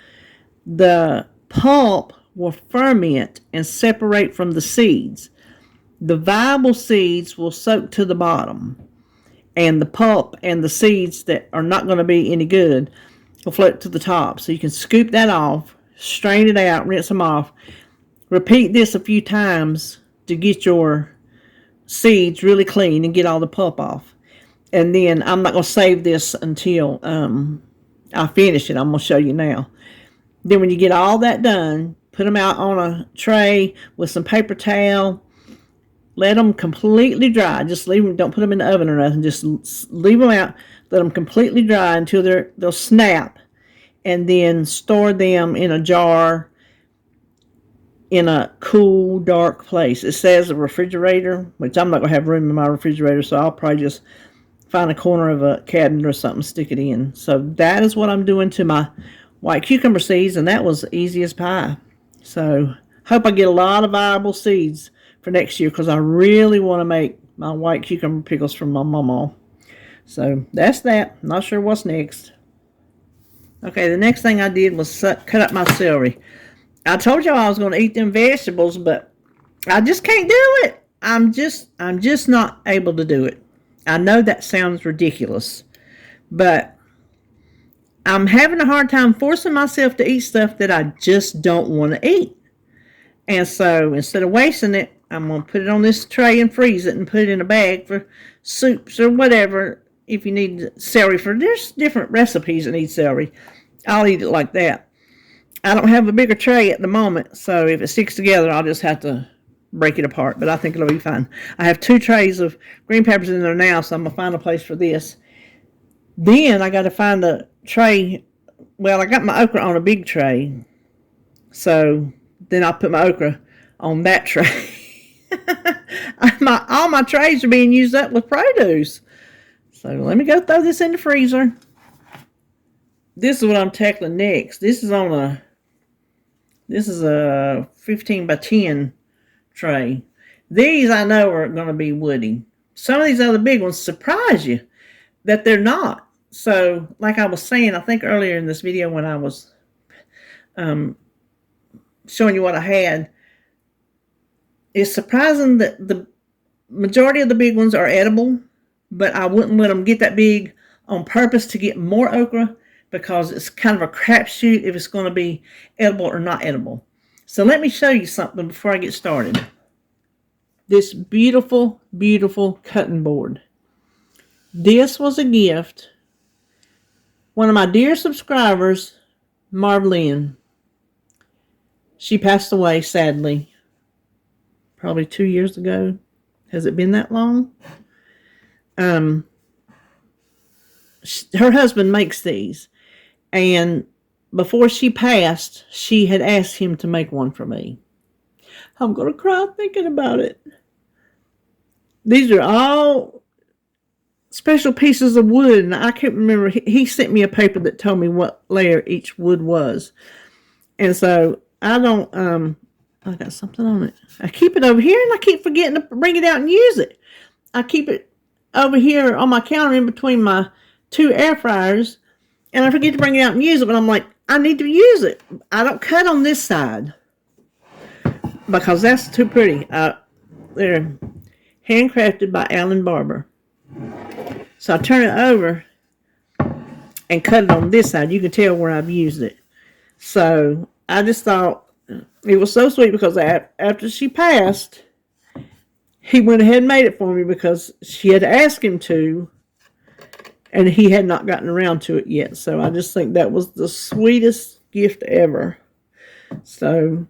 the pulp will ferment and separate from the seeds. The viable seeds will soak to the bottom, and the pulp and the seeds that are not going to be any good will float to the top. So you can scoop that off, strain it out, rinse them off. Repeat this a few times to get your seeds really clean and get all the pulp off. And then I'm not going to save this until I finish it. I'm going to show you now. Then when you get all that done, put them out on a tray with some paper towel. Let them completely dry. Just leave them. Don't put them in the oven or nothing. Just leave them out. Let them completely dry until they'll snap. And then store them in a jar in a cool, dark place. It says a refrigerator, which I'm not going to have room in my refrigerator, so I'll probably just find a corner of a cabinet or something, stick it in. So that is what I'm doing to my white cucumber seeds, and that was easy as pie. So hope I get a lot of viable seeds for next year, because I really want to make my white cucumber pickles from my mama. So that's that. Not sure what's next. Okay, the next thing I did was cut up my celery. I told y'all I was going to eat them vegetables, but I just can't do it. I'm just not able to do it. I know that sounds ridiculous, but I'm having a hard time forcing myself to eat stuff that I just don't want to eat. And so instead of wasting it, I'm going to put it on this tray and freeze it and put it in a bag for soups or whatever. If you need celery there's different recipes that need celery. I'll eat it like that. I don't have a bigger tray at the moment, so if it sticks together, I'll just have to break it apart, but I think it'll be fine. I have 2 trays of green peppers in there now, so I'm going to find a place for this. Then I got to find a tray. Well, I got my okra on a big tray, so then I'll put my okra on that tray. All my trays are being used up with produce. So let me go throw this in the freezer. This is what I'm tackling next. This is a 15 by 10 tray. These I know are going to be woody. Some of these other big ones surprise you that they're not. So like I was saying, I think earlier in this video when I was showing you what I had, it's surprising that the majority of the big ones are edible, but I wouldn't let them get that big on purpose to get more okra, because it's kind of a crapshoot if it's going to be edible or not edible. So let me show you something before I get started. This beautiful, beautiful cutting board. This was a gift. One of my dear subscribers, Marvelyn, she passed away sadly, probably 2 years ago. Has it been that long? Her husband makes these. And before she passed, she had asked him to make one for me. I'm going to cry thinking about it. These are all special pieces of wood, and I can't remember. He sent me a paper that told me what layer each wood was. And so I don't, I got something on it. I keep it over here, and I keep forgetting to bring it out and use it. I keep it over here on my counter in between my 2 air fryers, and I forget to bring it out and use it, but I'm like, I need to use it. I don't cut on this side because that's too pretty. They're handcrafted by Alan Barber. So I turn it over and cut it on this side. You can tell where I've used it. So I just thought it was so sweet because after she passed, he went ahead and made it for me because she had asked him to, and he had not gotten around to it yet. So I just think that was the sweetest gift ever. So,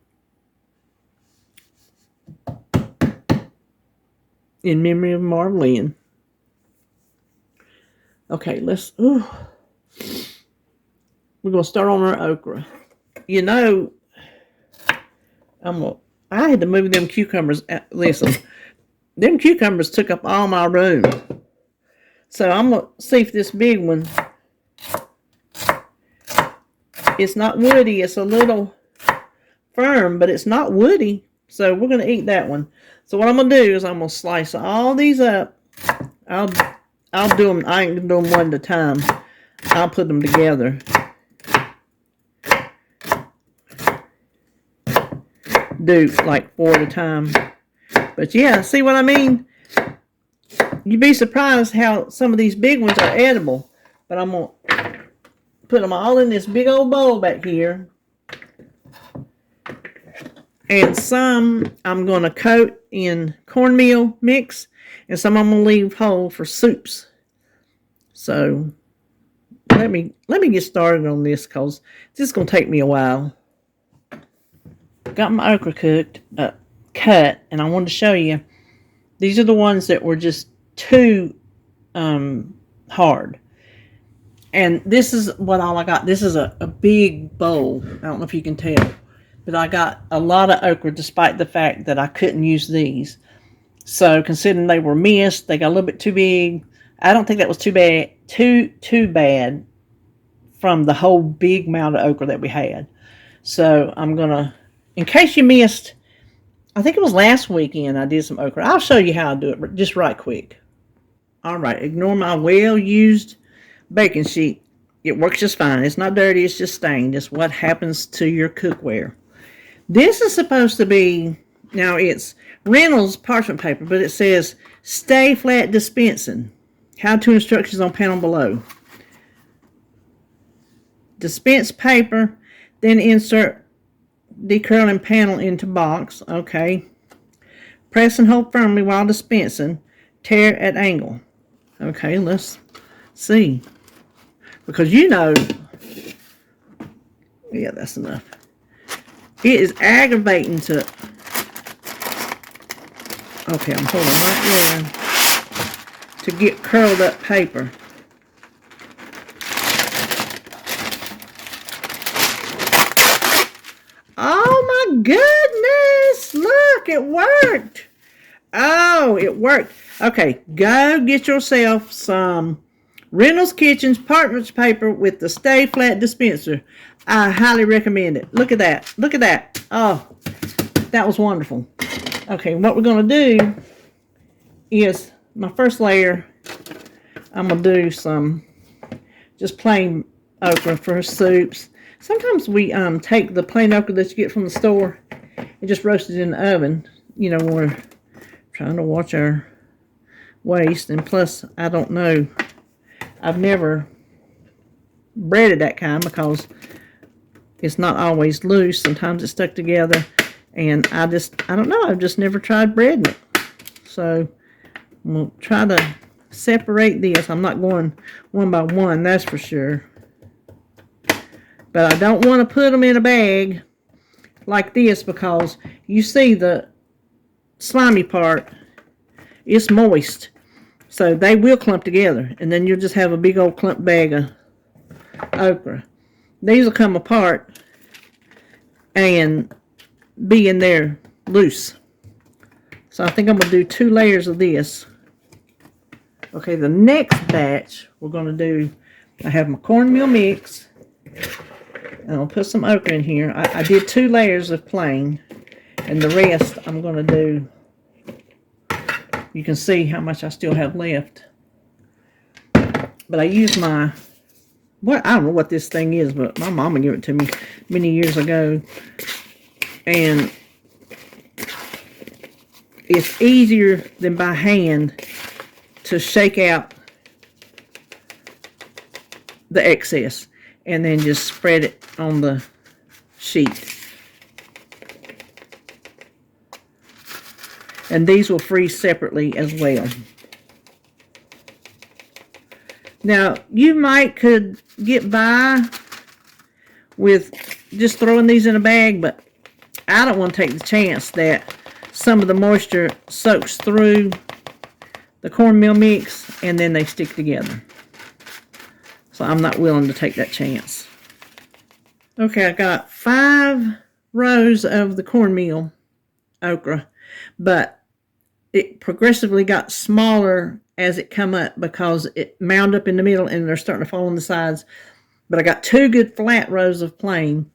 in memory of Marvelyn. Okay, we're going to start on our okra. You know, I had to move them cucumbers. Listen, them cucumbers took up all my room. So I'm going to see if this big one, it's not woody. It's a little firm, but it's not woody. So we're going to eat that one. So what I'm going to do is I'm going to slice all these up. I'll do them. I ain't do them one at a time. I'll put them together. Do like 4 at a time. But yeah, see what I mean? You'd be surprised how some of these big ones are edible. But I'm going to put them all in this big old bowl back here. And some I'm going to coat in cornmeal mix. And some I'm going to leave whole for soups. So let me get started on this because this is going to take me a while. Got my okra cut, and I wanted to show you. These are the ones that were just too hard. And this is what all I got. This is a big bowl. I don't know if you can tell. But I got a lot of okra despite the fact that I couldn't use these. So considering they were missed, they got a little bit too big. I don't think that was too bad. Too bad from the whole big amount of okra that we had. So I'm going to, in case you missed, I think it was last weekend I did some okra. I'll show you how I do it just right quick. All right, ignore my well-used baking sheet. It works just fine. It's not dirty. It's just stained. It's what happens to your cookware. This is supposed to be, now it's Reynolds parchment paper, but it says Stay Flat Dispensing. How-to instructions on panel below. Dispense paper, then insert decurling panel into box. Okay. Press and hold firmly while dispensing. Tear at angle. Okay, let's see. Because you know, yeah, that's enough. It is aggravating to, okay, I'm holding right there, to get curled up paper. Oh my goodness, look, it worked. Oh, it worked. Okay, go get yourself some Reynolds Kitchens parchment paper with the Stay Flat dispenser. I highly recommend it. Look at that. Look at that. Oh, that was wonderful. Okay, what we're going to do is my first layer, I'm going to do some just plain okra for soups. Sometimes we take the plain okra that you get from the store and just roast it in the oven. You know, we're trying to watch our waste. And plus, I don't know, I've never breaded that kind because it's not always loose. Sometimes it's stuck together. And I don't know, I've just never tried breading it. So we'll try to separate this. I'm not going one by one, that's for sure. But I don't want to put them in a bag like this because you see the slimy part, it's moist. So they will clump together. And then you'll just have a big old clump bag of okra. These will come apart and be in there loose. So I think I'm going to do 2 layers of this. Okay, the next batch we're going to do, I have my cornmeal mix. And I'll put some okra in here. I did 2 layers of plain. And the rest I'm going to do, you can see how much I still have left. But I use my, I don't know what this thing is, but my mama gave it to me many years ago. And it's easier than by hand to shake out the excess and then just spread it on the sheet. And these will freeze separately as well. Now, you could get by with just throwing these in a bag, but I don't want to take the chance that some of the moisture soaks through the cornmeal mix and then they stick together. So I'm not willing to take that chance. Okay, I got 5 rows of the cornmeal okra, but it progressively got smaller as it come up because it mound up in the middle and they're starting to fall on the sides. But I got 2 good flat rows of plain.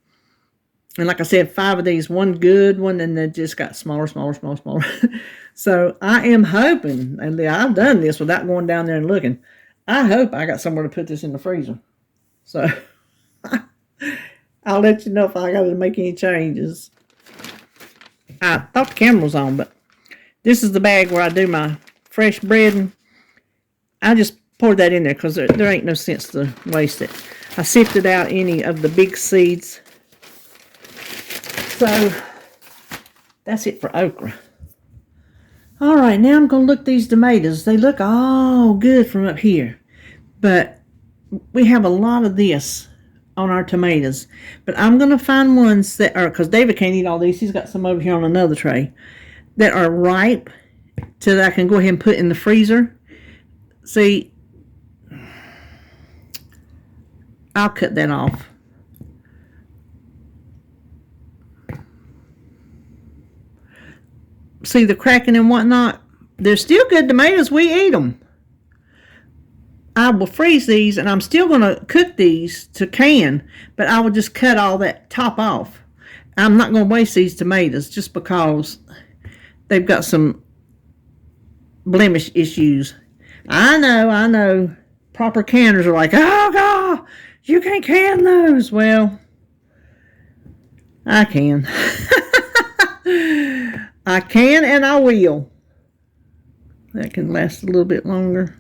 And like I said, 5 of these, 1 good one, and they just got smaller. So I am hoping, and I've done this without going down there and looking, I hope I got somewhere to put this in the freezer. So I'll let you know if I got to make any changes. I thought the camera was on, but this is the bag where I do my fresh breading. I just poured that in there because there ain't no sense to waste it. I sifted out any of the big seeds. So that's it for okra. All right, now I'm going to look these tomatoes. They look all good from up here. But we have a lot of this on our tomatoes. But I'm going to find ones that are, because David can't eat all these. He's got some over here on another tray that are ripe so that I can go ahead and put in the freezer. See, I'll cut that off. See the cracking and whatnot? They're still good tomatoes. We eat them. I will freeze these, and I'm still going to cook these to can, but I will just cut all that top off. I'm not going to waste these tomatoes just because they've got some blemish issues. I know. Proper canners are like, oh, God, you can't can those. Well, I can. I can and I will. That can last a little bit longer.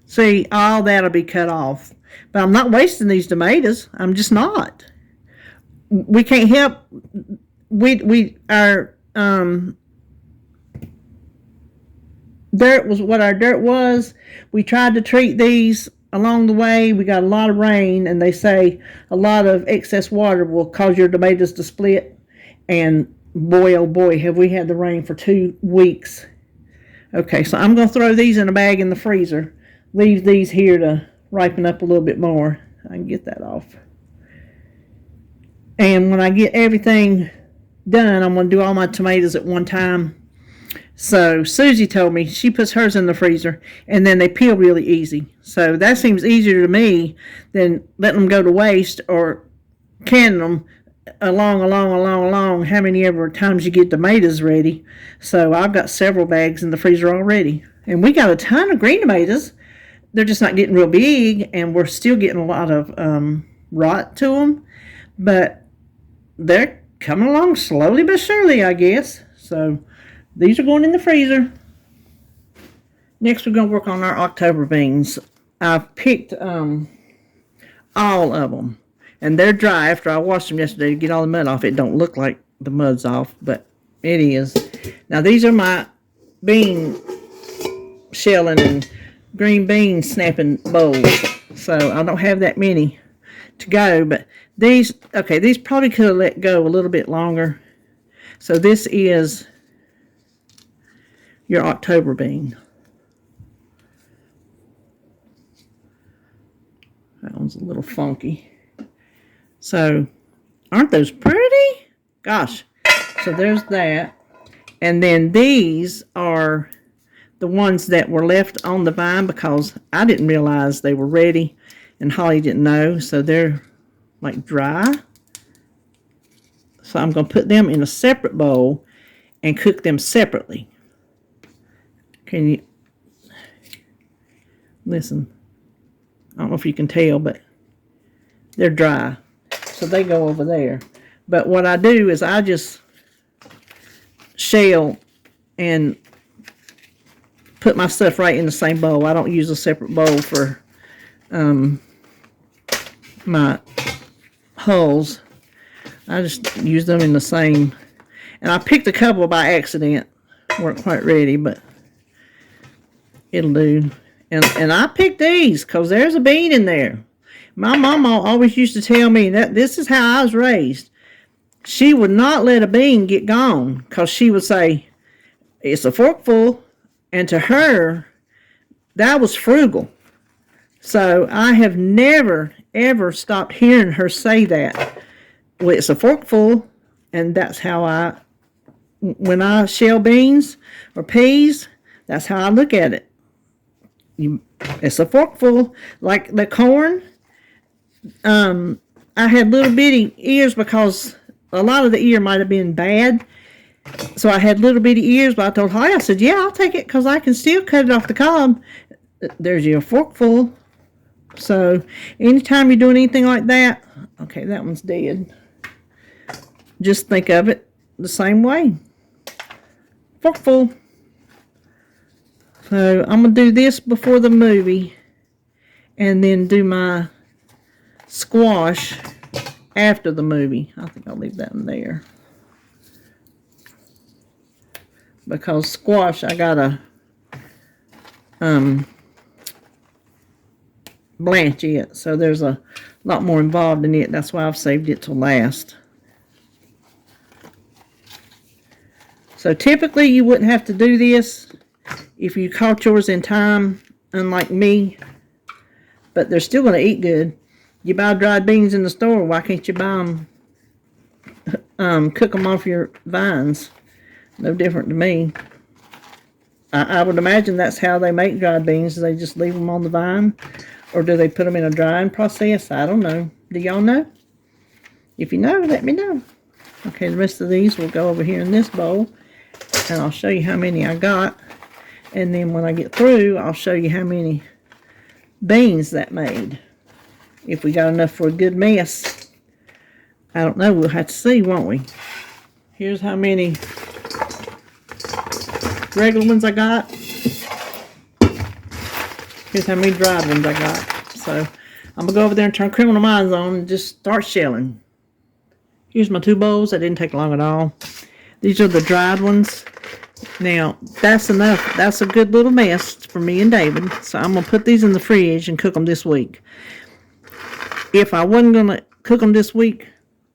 See, all that'll be cut off. But I'm not wasting these tomatoes. I'm just not. We can't help. Our dirt was what our dirt was. We tried to treat these along the way. We got a lot of rain, and they say a lot of excess water will cause your tomatoes to split. And boy, oh boy, have we had the rain for 2 weeks. Okay, so I'm going to throw these in a bag in the freezer. Leave these here to ripen up a little bit more. I can get that off. And when I get everything done, I'm going to do all my tomatoes at one time. So Susie told me she puts hers in the freezer, and then they peel really easy. So that seems easier to me than letting them go to waste or canning them along, how many ever times you get tomatoes ready. So I've got several bags in the freezer already. And we got a ton of green tomatoes. They're just not getting real big, and we're still getting a lot of rot to them. But they're coming along slowly but surely, I guess. So these are going in the freezer. Next, we're going to work on our October beans. I've picked all of them. And they're dry. After I washed them yesterday to get all the mud off, it don't look like the mud's off, but it is. Now, these are my bean shelling and green bean snapping bowls. So I don't have that many to go, but these probably could have let go a little bit longer. So this is your October bean. That one's a little funky. So, aren't those pretty? Gosh. So there's that. And then these are the ones that were left on the vine because I didn't realize they were ready and Holly didn't know. So they're like dry. So I'm going to put them in a separate bowl and cook them separately. Can you listen? I don't know if you can tell, but they're dry. So they go over there. But what I do is I just shell and put my stuff right in the same bowl. I don't use a separate bowl for my hulls. I just use them in the same. And I picked a couple by accident. Weren't quite ready, but it'll do. And I picked these because there's a bean in there. My mama always used to tell me that this is how I was raised. She would not let a bean get gone because she would say, it's a forkful. And to her, that was frugal. So I have never, ever stopped hearing her say that. Well, it's a forkful, and that's how when I shell beans or peas, that's how I look at it. It's a forkful. Like the corn, I had little bitty ears because a lot of the ear might have been bad. So I had little bitty ears, but I told Holly, I said, yeah, I'll take it because I can still cut it off the cob. There's your forkful. So anytime you're doing anything like that, okay, that one's dead. Just think of it the same way. Forkful. So I'm going to do this before the movie and then do my squash after the movie. I think I'll leave that in there. Because squash, I got to blanch it. So there's a lot more involved in it. That's why I've saved it till last. So typically you wouldn't have to do this if you caught yours in time, unlike me. But they're still going to eat good. You buy dried beans in the store, why can't you buy them, cook them off your vines? No different to me. I would imagine that's how they make dried beans. They just leave them on the vine? Or do they put them in a drying process? I don't know. Do y'all know? If you know, let me know. Okay, the rest of these will go over here in this bowl. And I'll show you how many I got. And then when I get through, I'll show you how many beans that made. If we got enough for a good mess. I don't know. We'll have to see, won't we? Here's how many regular ones I got. Here's how many dried ones I got. So I'm going to go over there and turn Criminal Minds on and just start shelling. Here's my 2 bowls. That didn't take long at all. These are the dried ones. Now, that's enough. That's a good little mess for me and David. So I'm going to put these in the fridge and cook them this week. If I wasn't going to cook them this week,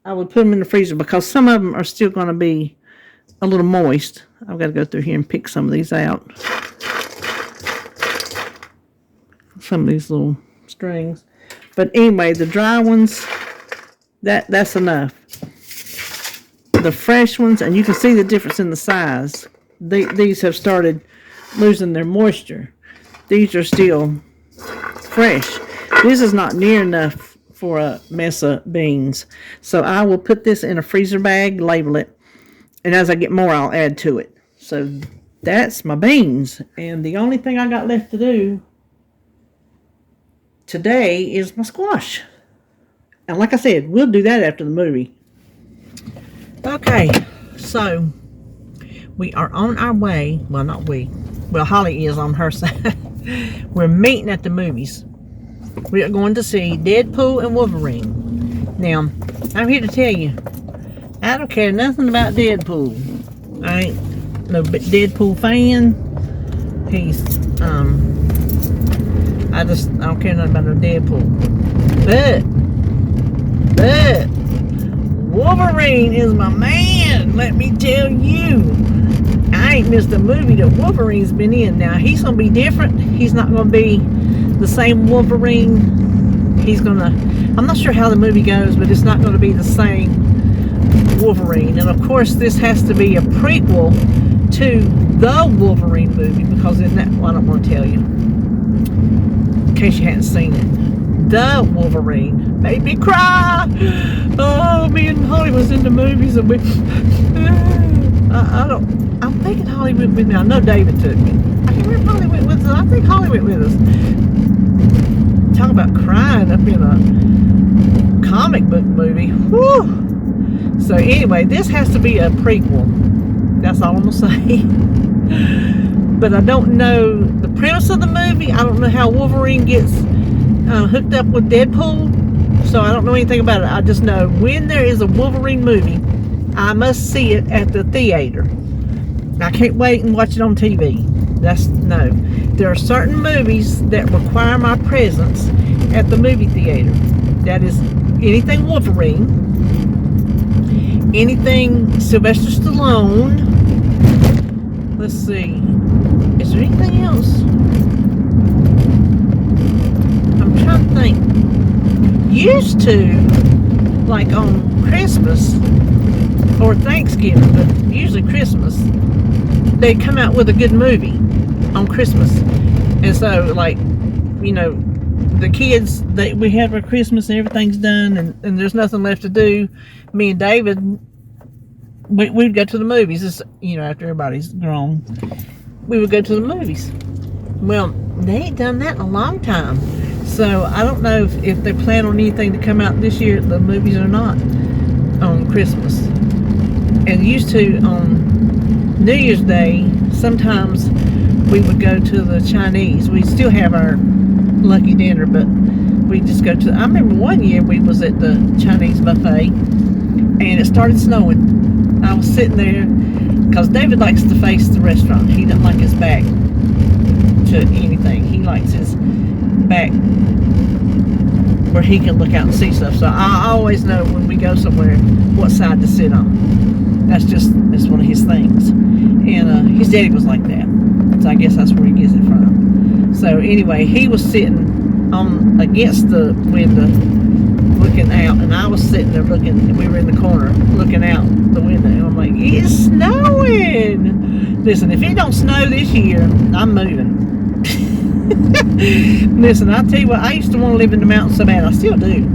I would put them in the freezer because some of them are still going to be a little moist. I've got to go through here and pick some of these out. Some of these little strings. But anyway, the dry ones, that's enough. The fresh ones, and you can see the difference in the size. These have started losing their moisture. These are still fresh. This is not near enough for a mess of beans. So I will put this in a freezer bag, label it, and as I get more, I'll add to it. So that's my beans. And the only thing I got left to do today is my squash. And like I said, we'll do that after the movie. Okay, so we are on our way. Well, not we. Well, Holly is on her side. We're meeting at the movies. We are going to see Deadpool and Wolverine. Now, I'm here to tell you, I don't care nothing about Deadpool. I ain't no Deadpool fan. He's, I don't care nothing about no Deadpool. But Wolverine is my man, let me tell you. I ain't missed a movie that Wolverine's been in. Now, he's going to be different. He's not going to be the same Wolverine. He's going to, I'm not sure how the movie goes, but it's not going to be the same Wolverine. And of course, this has to be a prequel to the Wolverine movie, because in that, well, I don't want to tell you, in case you hadn't seen it. The Wolverine made me cry. Oh, me and Holly was in the movies, and we, I'm thinking Holly went with me. I know David took me. I can't remember if Holly went with us. I think Holly went with us. Talk about crying up in a comic book movie. Whew. So anyway, this has to be a prequel. That's all I'm going to say. But I don't know the premise of the movie. I don't know how Wolverine gets hooked up with Deadpool. So I don't know anything about it. I just know when there is a Wolverine movie, I must see it at the theater. I can't wait and watch it on TV. No. There are certain movies that require my presence at the movie theater. That is anything Wolverine, anything Sylvester Stallone. Let's see. Is there anything else? I'm trying to think. Used to, like on Christmas or Thanksgiving, but usually Christmas, they come out with a good movie on Christmas. And so, like, you know, the kids, we have our Christmas and everything's done, and there's nothing left to do. Me and David, we'd go to the movies. This, you know, after everybody's grown, we would go to the movies. Well, they ain't done that in a long time. So I don't know if they plan on anything to come out this year at the movies or not on Christmas. And used to on New Year's Day, sometimes we would go to the Chinese. We still have our lucky dinner, but we just go to. I remember one year we was at the Chinese buffet, and it started snowing. I was sitting there because David likes to face the restaurant. He doesn't like his back to anything. He likes his back where he can look out and see stuff. So I always know when we go somewhere what side to sit on. That's one of his things. And his daddy was like that. So I guess that's where he gets it from. So anyway, he was sitting on against the window looking out, and I was sitting there looking, and we were in the corner looking out the window, and I'm like, it's snowing. Listen, if it don't snow this year, I'm moving. Listen, I'll tell you what, I used to want to live in the mountains so bad. I still do,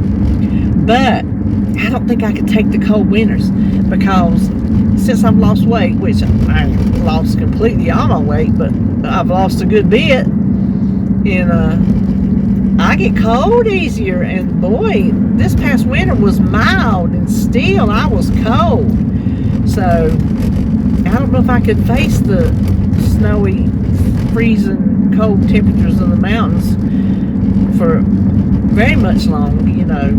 but I don't think I could take the cold winters, because since I've lost weight, which I lost completely all my weight, but I've lost a good bit, and I get cold easier, and boy, this past winter was mild, and still I was cold. So I don't know if I could face the snowy, freezing cold temperatures of the mountains for very much long, you know.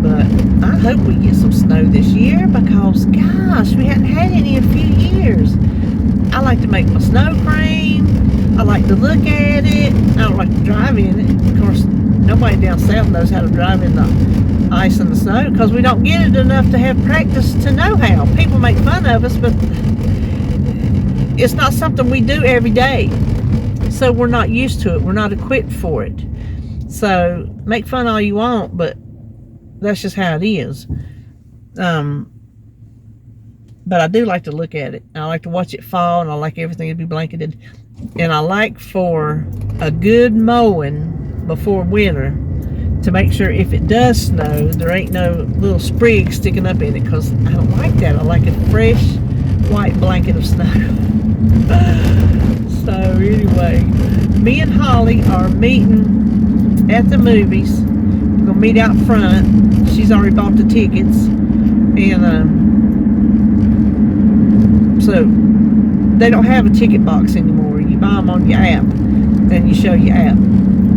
But I hope we get some snow this year, because gosh, we hadn't had any in a few years. I like to make my snow cream. I like to look at it. I don't like to drive in it. Of course, nobody down south knows how to drive in the ice and the snow, because we don't get it enough to have practice to know how. People make fun of us, but it's not something we do every day. So we're not used to it. We're not equipped for it. So make fun all you want, but that's just how it is. But I do like to look at it. I like to watch it fall, and I like everything to be blanketed. And I like for a good mowing before winter to make sure if it does snow, there ain't no little sprigs sticking up in it, because I don't like that. I like a fresh white blanket of snow. So anyway, me and Holly are meeting at the movies. We're gonna meet out front. She's already bought the tickets, and so they don't have a ticket box anymore. You buy them on your app, and you show your app.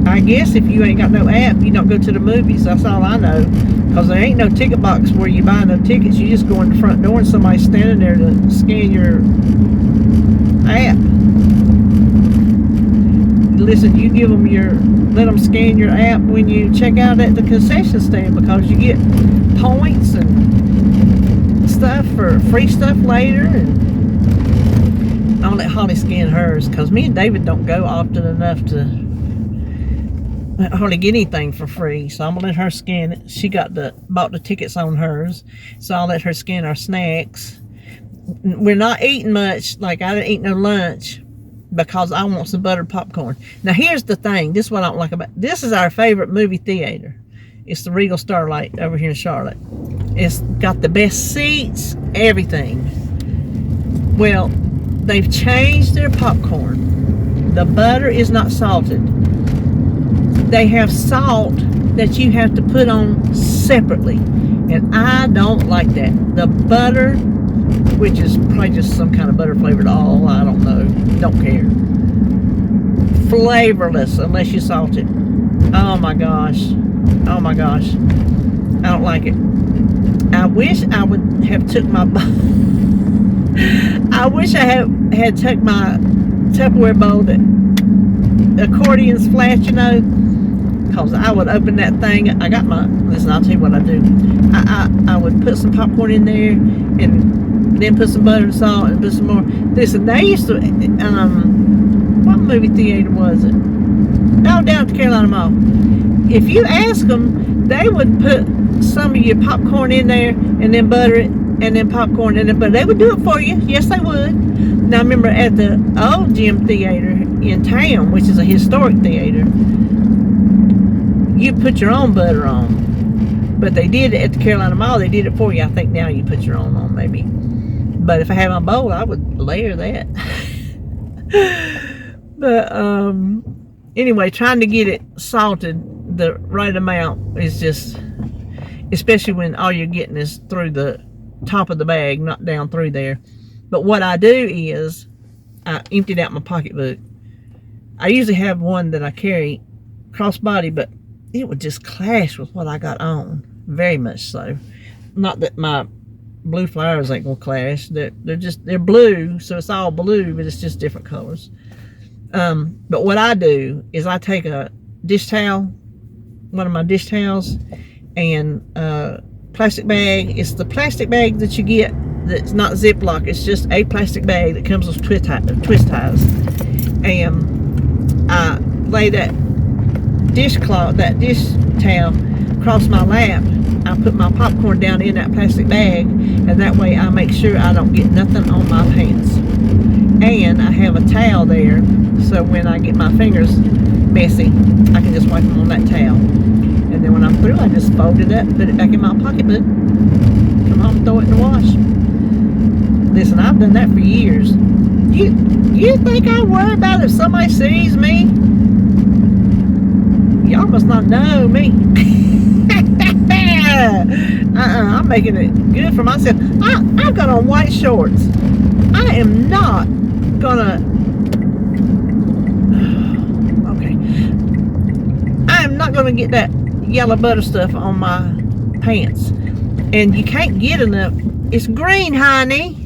I guess if you ain't got no app, you don't go to the movies. That's all I know, because there ain't no ticket box where you buy no tickets. You just go in the front door, and somebody's standing there to scan your app. Listen, you give them let them scan your app when you check out at the concession stand, because you get points and stuff for free stuff later. And I'll let Holly scan hers, because me and David don't go often enough to hardly get anything for free. So I'm gonna let her scan it. She bought the tickets on hers, so I'll let her scan our snacks. We're not eating much. Like, I didn't eat no lunch, because I want some buttered popcorn. Now here's the thing, this is what I don't like about this. Is our favorite movie theater. It's the Regal Starlight over here in Charlotte. It's got the best seats, everything. Well, they've changed their popcorn. The butter is not salted. They have salt that you have to put on separately, and I don't like that. The butter, which is probably just some kind of butter flavored all, I don't know, don't care. Flavorless unless you salt it. Oh my gosh, oh my gosh, I don't like it. I wish I would have took my I wish I had took my Tupperware bowl that accordions flat, you know, because I would open that thing. Listen, I'll tell you what I do. I would put some popcorn in there, and then put some butter and salt, and put some more. Listen, they used to, what movie theater was it? Oh, down at the Carolina Mall. If you ask them, they would put some of your popcorn in there, and then butter it, and then popcorn in it, but they would do it for you. Yes, they would. Now, I remember at the old gym theater in town, which is a historic theater, you put your own butter on. But they did it at the Carolina Mall. They did it for you. I think now you put your own on, maybe. But if I had my bowl, I would layer that. But anyway, trying to get it salted the right amount is just, especially when all you're getting is through the top of the bag, not down through there. But what I do is I emptied out my pocketbook. I usually have one that I carry crossbody, but it would just clash with what I got on. Very much so. Not that my blue flowers ain't gonna clash. They're blue, so it's all blue, but it's just different colors. But what I do is I take a dish towel, one of my dish towels, and a plastic bag. It's the plastic bag that you get that's not Ziploc. It's just a plastic bag that comes with twist ties. And I lay that dish towel across my lap. I put my popcorn down in that plastic bag, and that way I make sure I don't get nothing on my pants. And I have a towel there, so when I get my fingers messy, I can just wipe them on that towel. And then when I'm through, I just fold it up, put it back in my pocketbook, come home and throw it in the wash. Listen, I've done that for years. You think I worry about if somebody sees me? Y'all must not know me. I'm making it good for myself. I've got on white shorts. I am not gonna. Okay. I am not gonna get that yellow butter stuff on my pants. And you can't get enough. It's green, honey.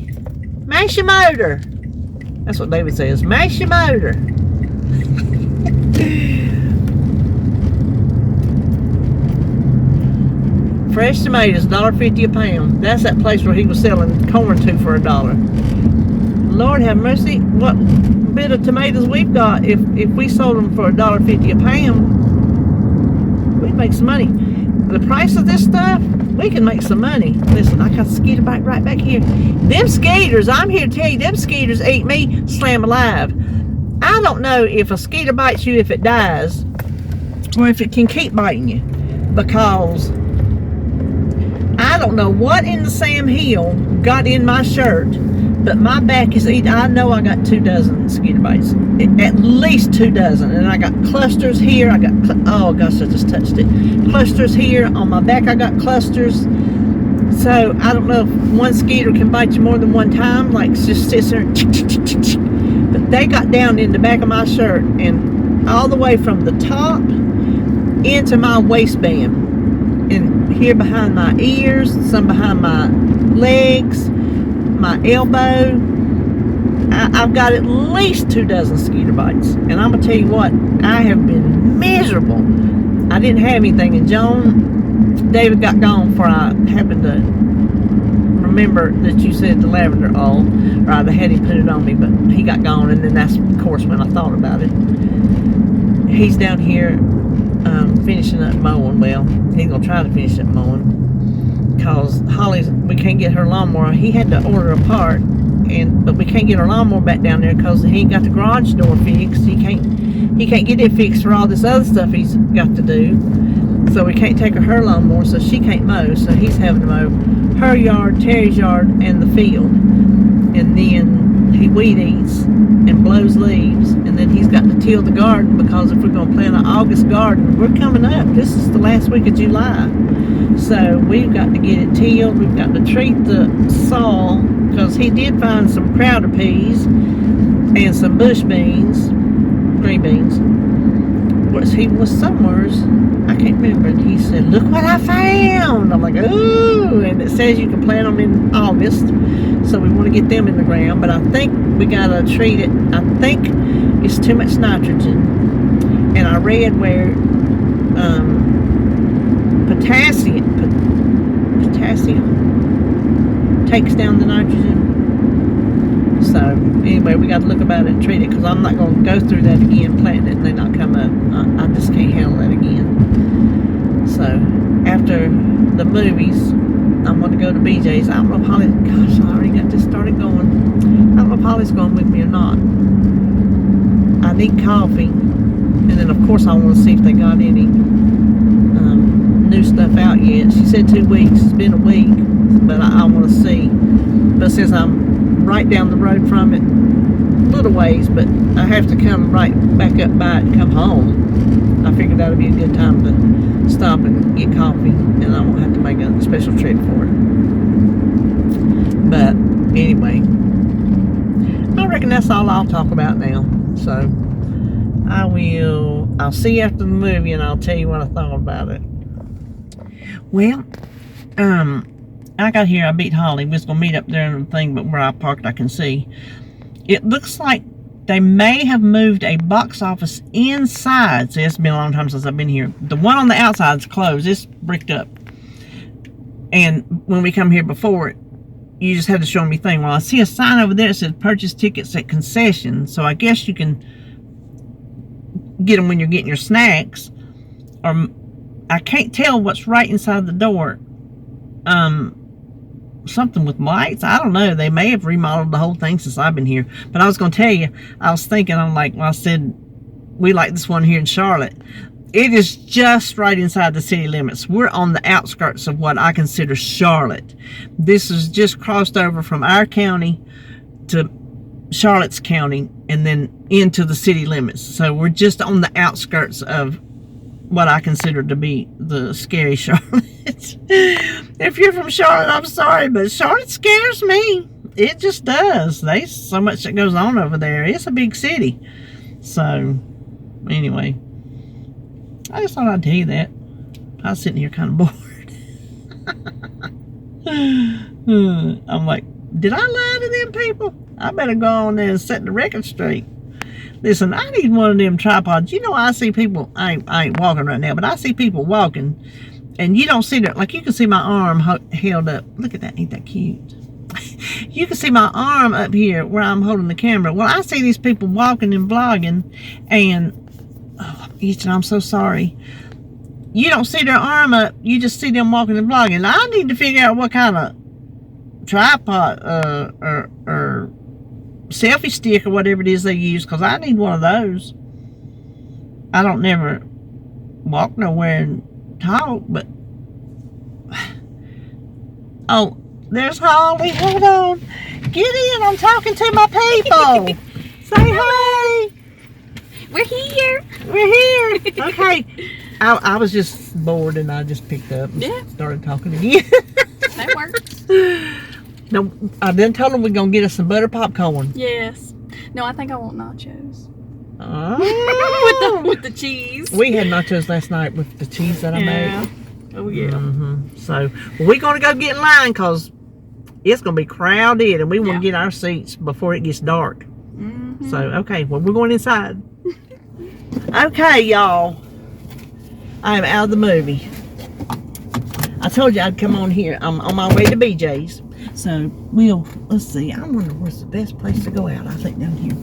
Mash your motor. That's what David says. Mash your motor. Fresh tomatoes, $1.50 a pound. That's that place where he was selling corn to for $1. Lord have mercy. What bit of tomatoes we've got, if we sold them for $1.50 a pound, we'd make some money. The price of this stuff, we can make some money. Listen, I got a skeeter bite right back here. Them skeeters, I'm here to tell you, them skeeters ate me slam alive. I don't know if a skeeter bites you if it dies, or if it can keep biting you, because I don't know what in the Sam Hill got in my shirt, but my back is eating. I know I got 2 dozen mosquito bites, at least 2 dozen, and I got clusters here. I got, oh gosh, I just touched it. Clusters here on my back. I got clusters. So I don't know if one mosquito can bite you more than one time, like just sits there, but they got down in the back of my shirt and all the way from the top into my waistband. And here behind my ears, some behind my legs, my elbow. I've got at least 2 dozen mosquito bites. And I'm going to tell you what, I have been miserable. I didn't have anything. And David got gone before I happened to remember that you said the lavender oil, or I had him put it on me, but he got gone. And then that's, of course, when I thought about it. He's down here finishing up mowing. Well, he's gonna try to finish up mowing because Holly's, we can't get her lawnmower. He had to order a part, but we can't get her lawnmower back down there because he ain't got the garage door fixed. He can't get it fixed for all this other stuff he's got to do. So we can't take her lawnmower, so she can't mow. So he's having to mow her yard, Terry's yard, and the field. And then he weed eats and blows leaves, and then he's got to till the garden, because if we're going to plant an August garden, we're coming up. This is the last week of July, so we've got to get it tilled. We've got to treat the soil, because he did find some crowder peas and some bush beans, green beans. He was somewhere, I can't remember, and he said, look what I found. I'm like, ooh, and it says you can plant them in August, so we want to get them in the ground, but I think we got to treat it. I think it's too much nitrogen, and I read where potassium takes down the nitrogen. So anyway, we got to look about it and treat it, because I'm not going to go through that again, planting it and they not come up. I just can't handle that again. So after the movies, I'm going to go to BJ's. I don't know if Holly, gosh, I already got this started going. I don't know if Holly's going with me or not. I need coffee, and then of course I want to see if they got any new stuff out yet. She said 2 weeks. It's been a week, but I want to see. But since I'm right down the road from it, little ways, but I have to come right back up by it and come home, I figured that would be a good time to stop and get coffee, and I won't have to make a special trip for it. But anyway, I reckon that's that's all I'll talk about now. So I'll see you after the movie, and I'll tell you what I thought about it. Well, I got here, I beat Holly. We was gonna meet up there in the thing, but where I parked I can see. It looks like they may have moved a box office inside. So it's been a long time since I've been here. The one on the outside is closed. It's bricked up. And when we come here before, you just had to show me thing. Well, I see a sign over there that says purchase tickets at concession. So I guess you can get them when you're getting your snacks. Or I can't tell what's right inside the door. Something with lights. I don't know. They may have remodeled the whole thing since I've been here. But I was going to tell you, I was thinking, I'm like, well, I said, we like this one here in Charlotte. It is just right inside the city limits. We're on the outskirts of what I consider Charlotte. This is just crossed over from our county to Charlotte's county and then into the city limits. So we're just on the outskirts of what I consider to be the scary Charlotte. If you're from Charlotte, I'm sorry, but Charlotte scares me. It just does. There's so much that goes on over there. It's a big city. So, anyway, I just thought I'd tell you that. I was sitting here kind of bored. I'm like, did I lie to them people? I better go on there and set the record straight. Listen, I need one of them tripods. You know, I see people, I ain't walking right now, but I see people walking, and you don't see that, like you can see my arm held up. Look at that, ain't that cute? You can see my arm up here where I'm holding the camera. Well, I see these people walking and vlogging, and, oh, Ethan, I'm so sorry. You don't see their arm up, you just see them walking and vlogging. I need to figure out what kind of tripod, or selfie stick or whatever it is they use, because I need one of those. I don't never walk nowhere and talk, but oh, there's Holly. Hold on, get in, I'm talking to my people. Say hi. We're here. We're here. Okay, I was just bored and I just picked up and started talking again. That works. No, I then told them we're going to get us some butter popcorn. Yes. No, I think I want nachos. Oh. with the cheese. We had nachos last night with the cheese that I made. Oh, yeah. So, we're going to go get in line because it's going to be crowded and we want to get our seats before it gets dark. So, okay, well, we're going inside. Okay, y'all. I am out of the movie. I told you I'd come on here. I'm on my way to BJ's. So, let's see. I wonder where's the best place to go out. I think down here.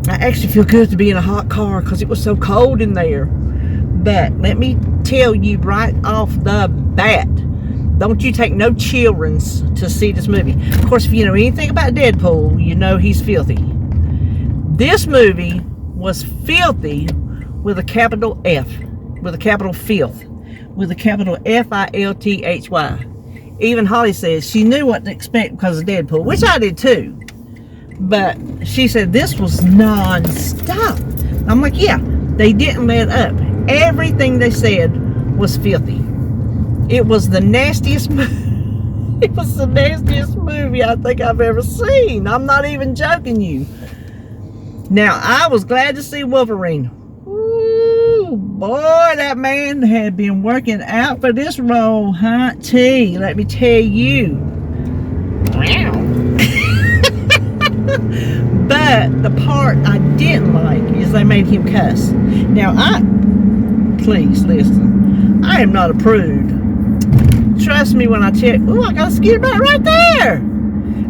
I actually feel good to be in a hot car because it was so cold in there. But let me tell you right off the bat, don't you take no childrens to see this movie. Of course, if you know anything about Deadpool, you know he's filthy. This movie was filthy with a capital F, with a capital filth. With a capital F-I-L-T-H-Y. Even Holly says she knew what to expect because of Deadpool, which I did too. But she said this was non-stop. I'm like, yeah, they didn't let up. Everything they said was filthy. It was the nastiest movie. It was the nastiest movie I think I've ever seen. I'm not even joking you. Now, I was glad to see Wolverine. Boy, that man had been working out for this role, huh? Let me tell you. Wow. But the part I didn't like is they made him cuss. Now, please listen. I am not a prude. Trust me when I tell you. Ooh, I got a skeeter bat right there.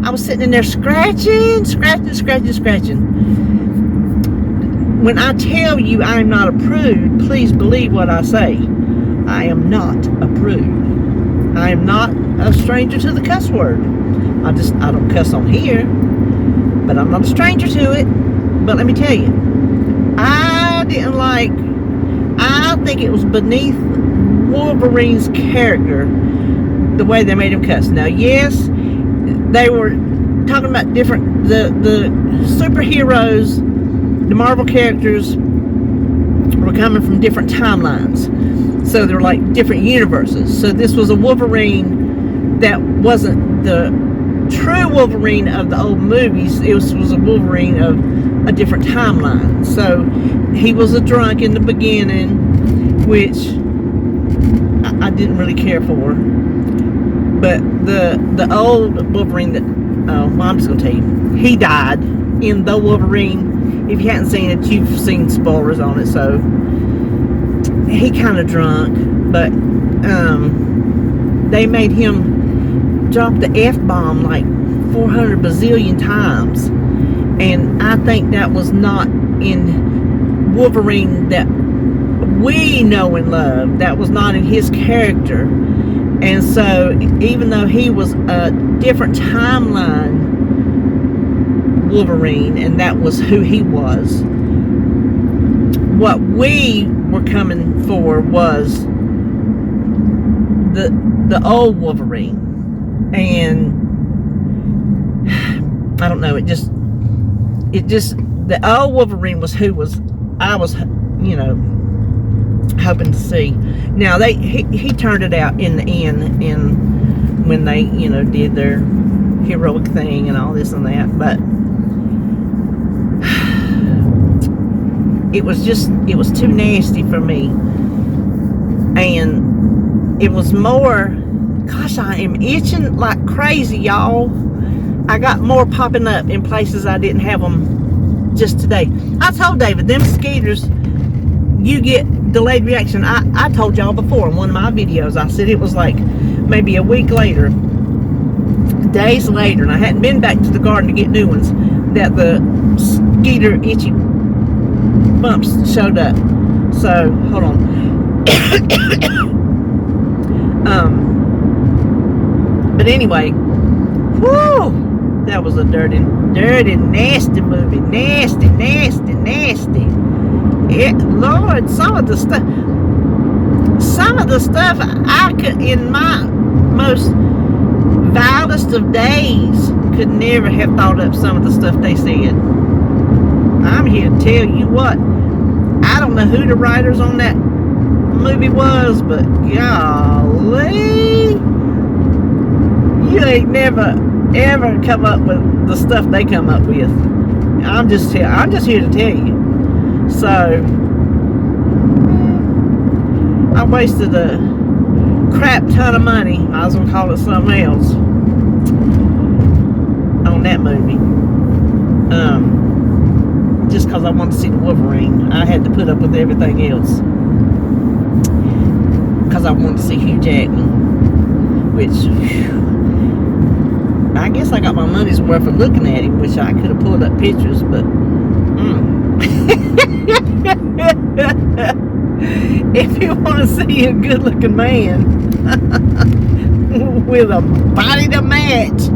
I was sitting in there scratching. When I tell you I am not a prude, please believe what I say. I am not a prude. I am not a stranger to the cuss word. I don't cuss on here, but I'm not a stranger to it. But let me tell you, I think it was beneath Wolverine's character the way they made him cuss. Now, yes, they were talking about the superheroes. The Marvel characters were coming from different timelines. So they're like different universes. So this was a Wolverine that wasn't the true Wolverine of the old movies, it was a Wolverine of a different timeline. So he was a drunk in the beginning, which I didn't really care for. But the old Wolverine that, well, I'm just gonna tell you, he died in the Wolverine. If you hadn't seen it, you've seen spoilers on it. So he kind of drunk, but they made him drop the F-bomb like 400 bazillion times, and I think that was not in Wolverine that we know and love. That was not in his character. And so even though he was a different timeline Wolverine, and that was who he was, what we were coming for was the old Wolverine. And I don't know, it just the old Wolverine was who I was, you know, hoping to see. Now he turned it out in the end, and when they, you know, did their heroic thing and all this and that, but it was too nasty for me. And it was more, gosh, I am itching like crazy, y'all. I got more popping up in places I didn't have them just today. I told David, them skeeters, you get delayed reaction. I told y'all before in one of my videos, I said it was like maybe a week later, days later, and I hadn't been back to the garden to get new ones, that the skeeter itchy bumps showed up. So hold on. But anyway, whoo, that was a dirty, nasty movie. Nasty. Lord, some of the stuff I could, in my most vilest of days, could never have thought up some of the stuff they said. I'm here to tell you what, I don't know who the writers on that movie was, but golly, you ain't never ever come up with the stuff they come up with. I'm just here to tell you. So I wasted a crap ton of money, might as well call it something else, on that movie. Just because I wanted to see the Wolverine, I had to put up with everything else because I wanted to see Hugh Jackman, which, whew, I guess I got my money's worth of looking at him, which I could have pulled up pictures, but if you want to see a good looking man with a body to match,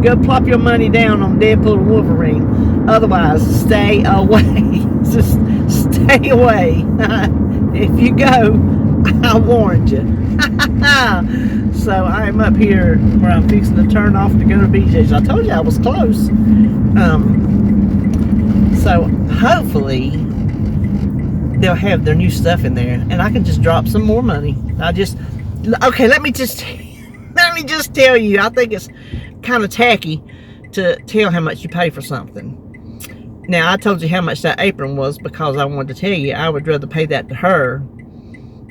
go plop your money down on Deadpool Wolverine. Otherwise, stay away. Just stay away. If you go, I warned you. So I'm up here where I'm fixing to turn off to go to BJ's. I told you I was close. So hopefully they'll have their new stuff in there, and I can just drop some more money. Okay, let me just tell you, I think it's kind of tacky to tell how much you pay for something. Now, I told you how much that apron was because I wanted to tell you I would rather pay that to her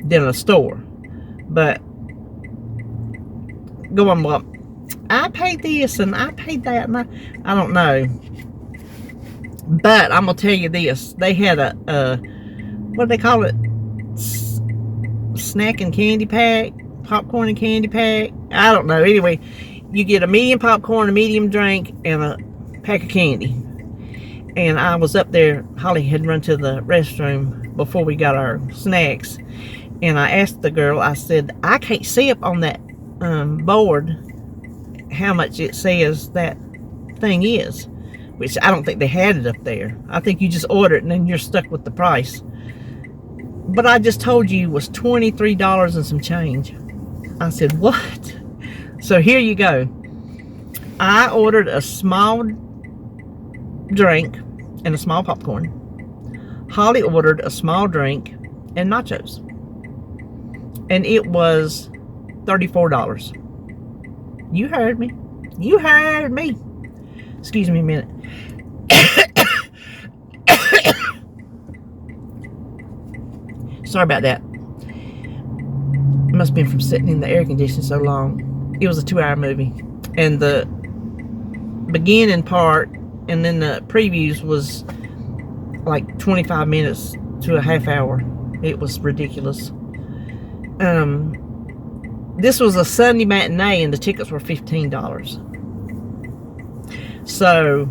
than a store. But going, well, I paid this and I paid that, and I don't know. But I'm gonna tell you this: they had a what do they call it? Snack and candy pack, popcorn and candy pack. I don't know. Anyway, you get a medium popcorn, a medium drink, and a pack of candy. And I was up there. Holly had run to the restroom before we got our snacks, and I asked the girl. I said, I can't see up on that board how much it says that thing is, which I don't think they had it up there. I think you just order it and then you're stuck with the price. But I just told you it was $23 and some change. I said, what? So here you go. I ordered a small drink and a small popcorn. Holly ordered a small drink and nachos. And it was $34. You heard me. You heard me. Excuse me a minute. Sorry about that. It must have been from sitting in the air conditioner so long. It was a 2-hour movie. And the beginning part and then the previews was like 25 minutes to a half hour. It was ridiculous. This was a Sunday matinee and the tickets were $15. So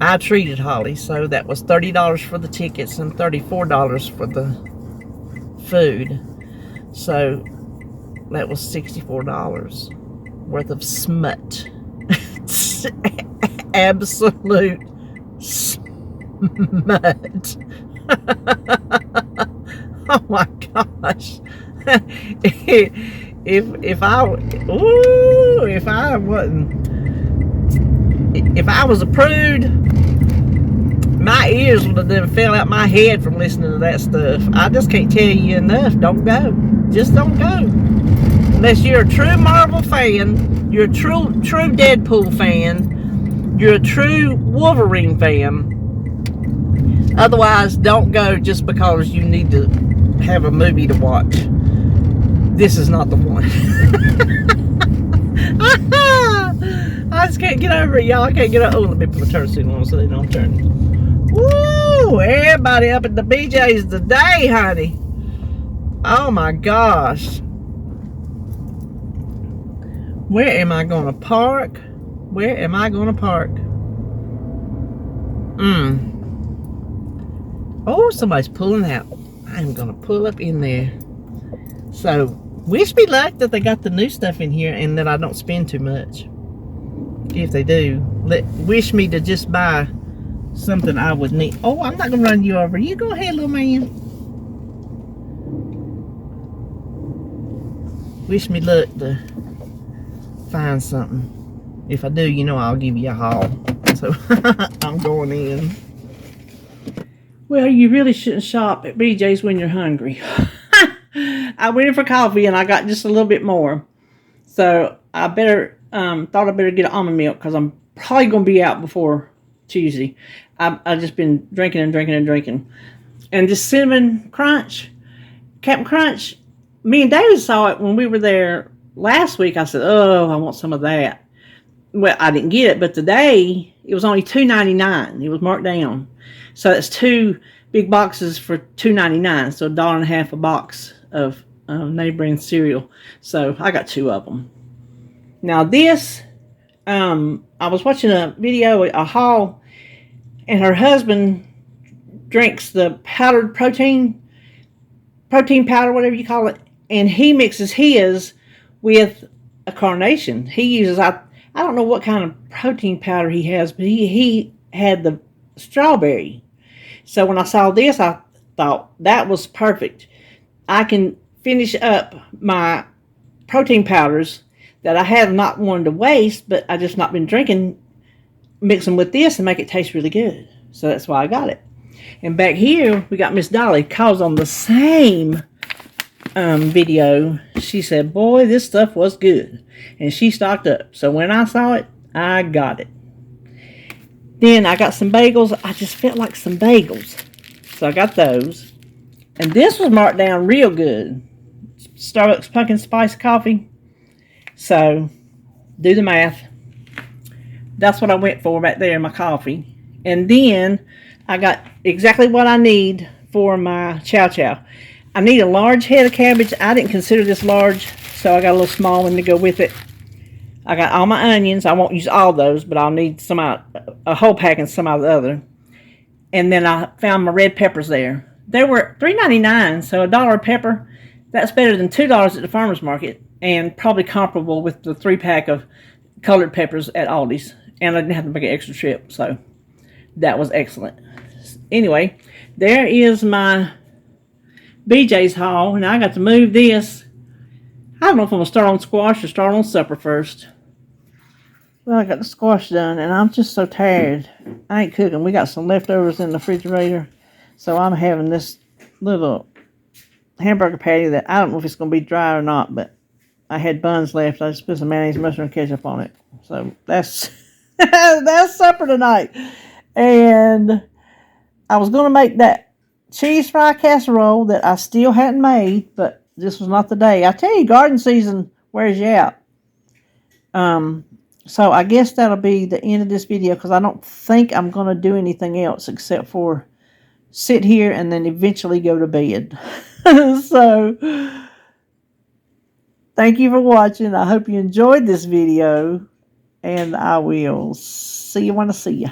I treated Holly, so that was $30 for the tickets and $34 for the food. So that was $64 worth of smut. Absolute smut. Oh my gosh. if I was a prude, my ears would have done fell out my head from listening to that stuff. I just can't tell you enough. Don't go. Just don't go. Unless you're a true Marvel fan, you're a true Deadpool fan, you're a true Wolverine fan. Otherwise, don't go just because you need to have a movie to watch. This is not the one. I just can't get over it, y'all. I can't get over it. Oh, let me put my turn signal on so they don't turn. Woo! Everybody up at the BJ's today, honey. Oh my gosh. Where am I going to park? Where am I going to park? Oh, somebody's pulling out. I'm going to pull up in there. So, wish me luck that they got the new stuff in here and that I don't spend too much. If they do, wish me to just buy something I would need. Oh, I'm not going to run you over. You go ahead, little man. Wish me luck to find something. If I do, you know I'll give you a haul. So, I'm going in. Well, you really shouldn't shop at BJ's when you're hungry. I went in for coffee and I got just a little bit more. So I thought I better get an almond milk because I'm probably going to be out before Tuesday. I've just been drinking. And this cinnamon crunch, Captain Crunch, me and David saw it when we were there last week. I said, oh, I want some of that. Well, I didn't get it, but today it was only $2.99. It was marked down. So that's 2 big boxes for $2.99. So $1.50 a box of name brand cereal. So I got 2 of them. Now this, I was watching a video, a haul, and her husband drinks the powdered protein powder, whatever you call it, and he mixes his with a carnation. He uses, I don't know what kind of protein powder he has, but he had the strawberry. So when I saw this, I thought that was perfect. I can finish up my protein powders that I have not wanted to waste, but I just not been drinking, mix them with this and make it taste really good. So that's why I got it. And back here, we got Miss Dolly, cause on the same video, she said, boy, this stuff was good. And she stocked up. So when I saw it, I got it. Then I got some bagels. I just felt like some bagels. So I got those. And this was marked down real good. Starbucks pumpkin spice coffee. So, do the math. That's what I went for back there in my coffee. And then I got exactly what I need for my chow chow. I need a large head of cabbage. I didn't consider this large, so I got a little small one to go with it. I got all my onions. I won't use all those, but I'll need some out, a whole pack and some out of the other. And then I found my red peppers there. They were $3.99, so $1 a pepper. That's better than $2 at the farmer's market, and probably comparable with the 3-pack of colored peppers at Aldi's. And I didn't have to make an extra trip, so that was excellent. Anyway, there is my BJ's haul, and I got to move this. I don't know if I'm going to start on squash or start on supper first. Well, I got the squash done, and I'm just so tired. I ain't cooking. We got some leftovers in the refrigerator, so I'm having this little hamburger patty that I don't know if it's going to be dry or not, but I had buns left. I just put some mayonnaise, mustard, and ketchup on it. So that's that's supper tonight. And I was going to make that cheese fry casserole that I still hadn't made, but this was not the day. I tell you, garden season wears you out. So I guess that'll be the end of this video because I don't think I'm going to do anything else except for sit here and then eventually go to bed. So thank you for watching. I hope you enjoyed this video, and I will see you when I see you.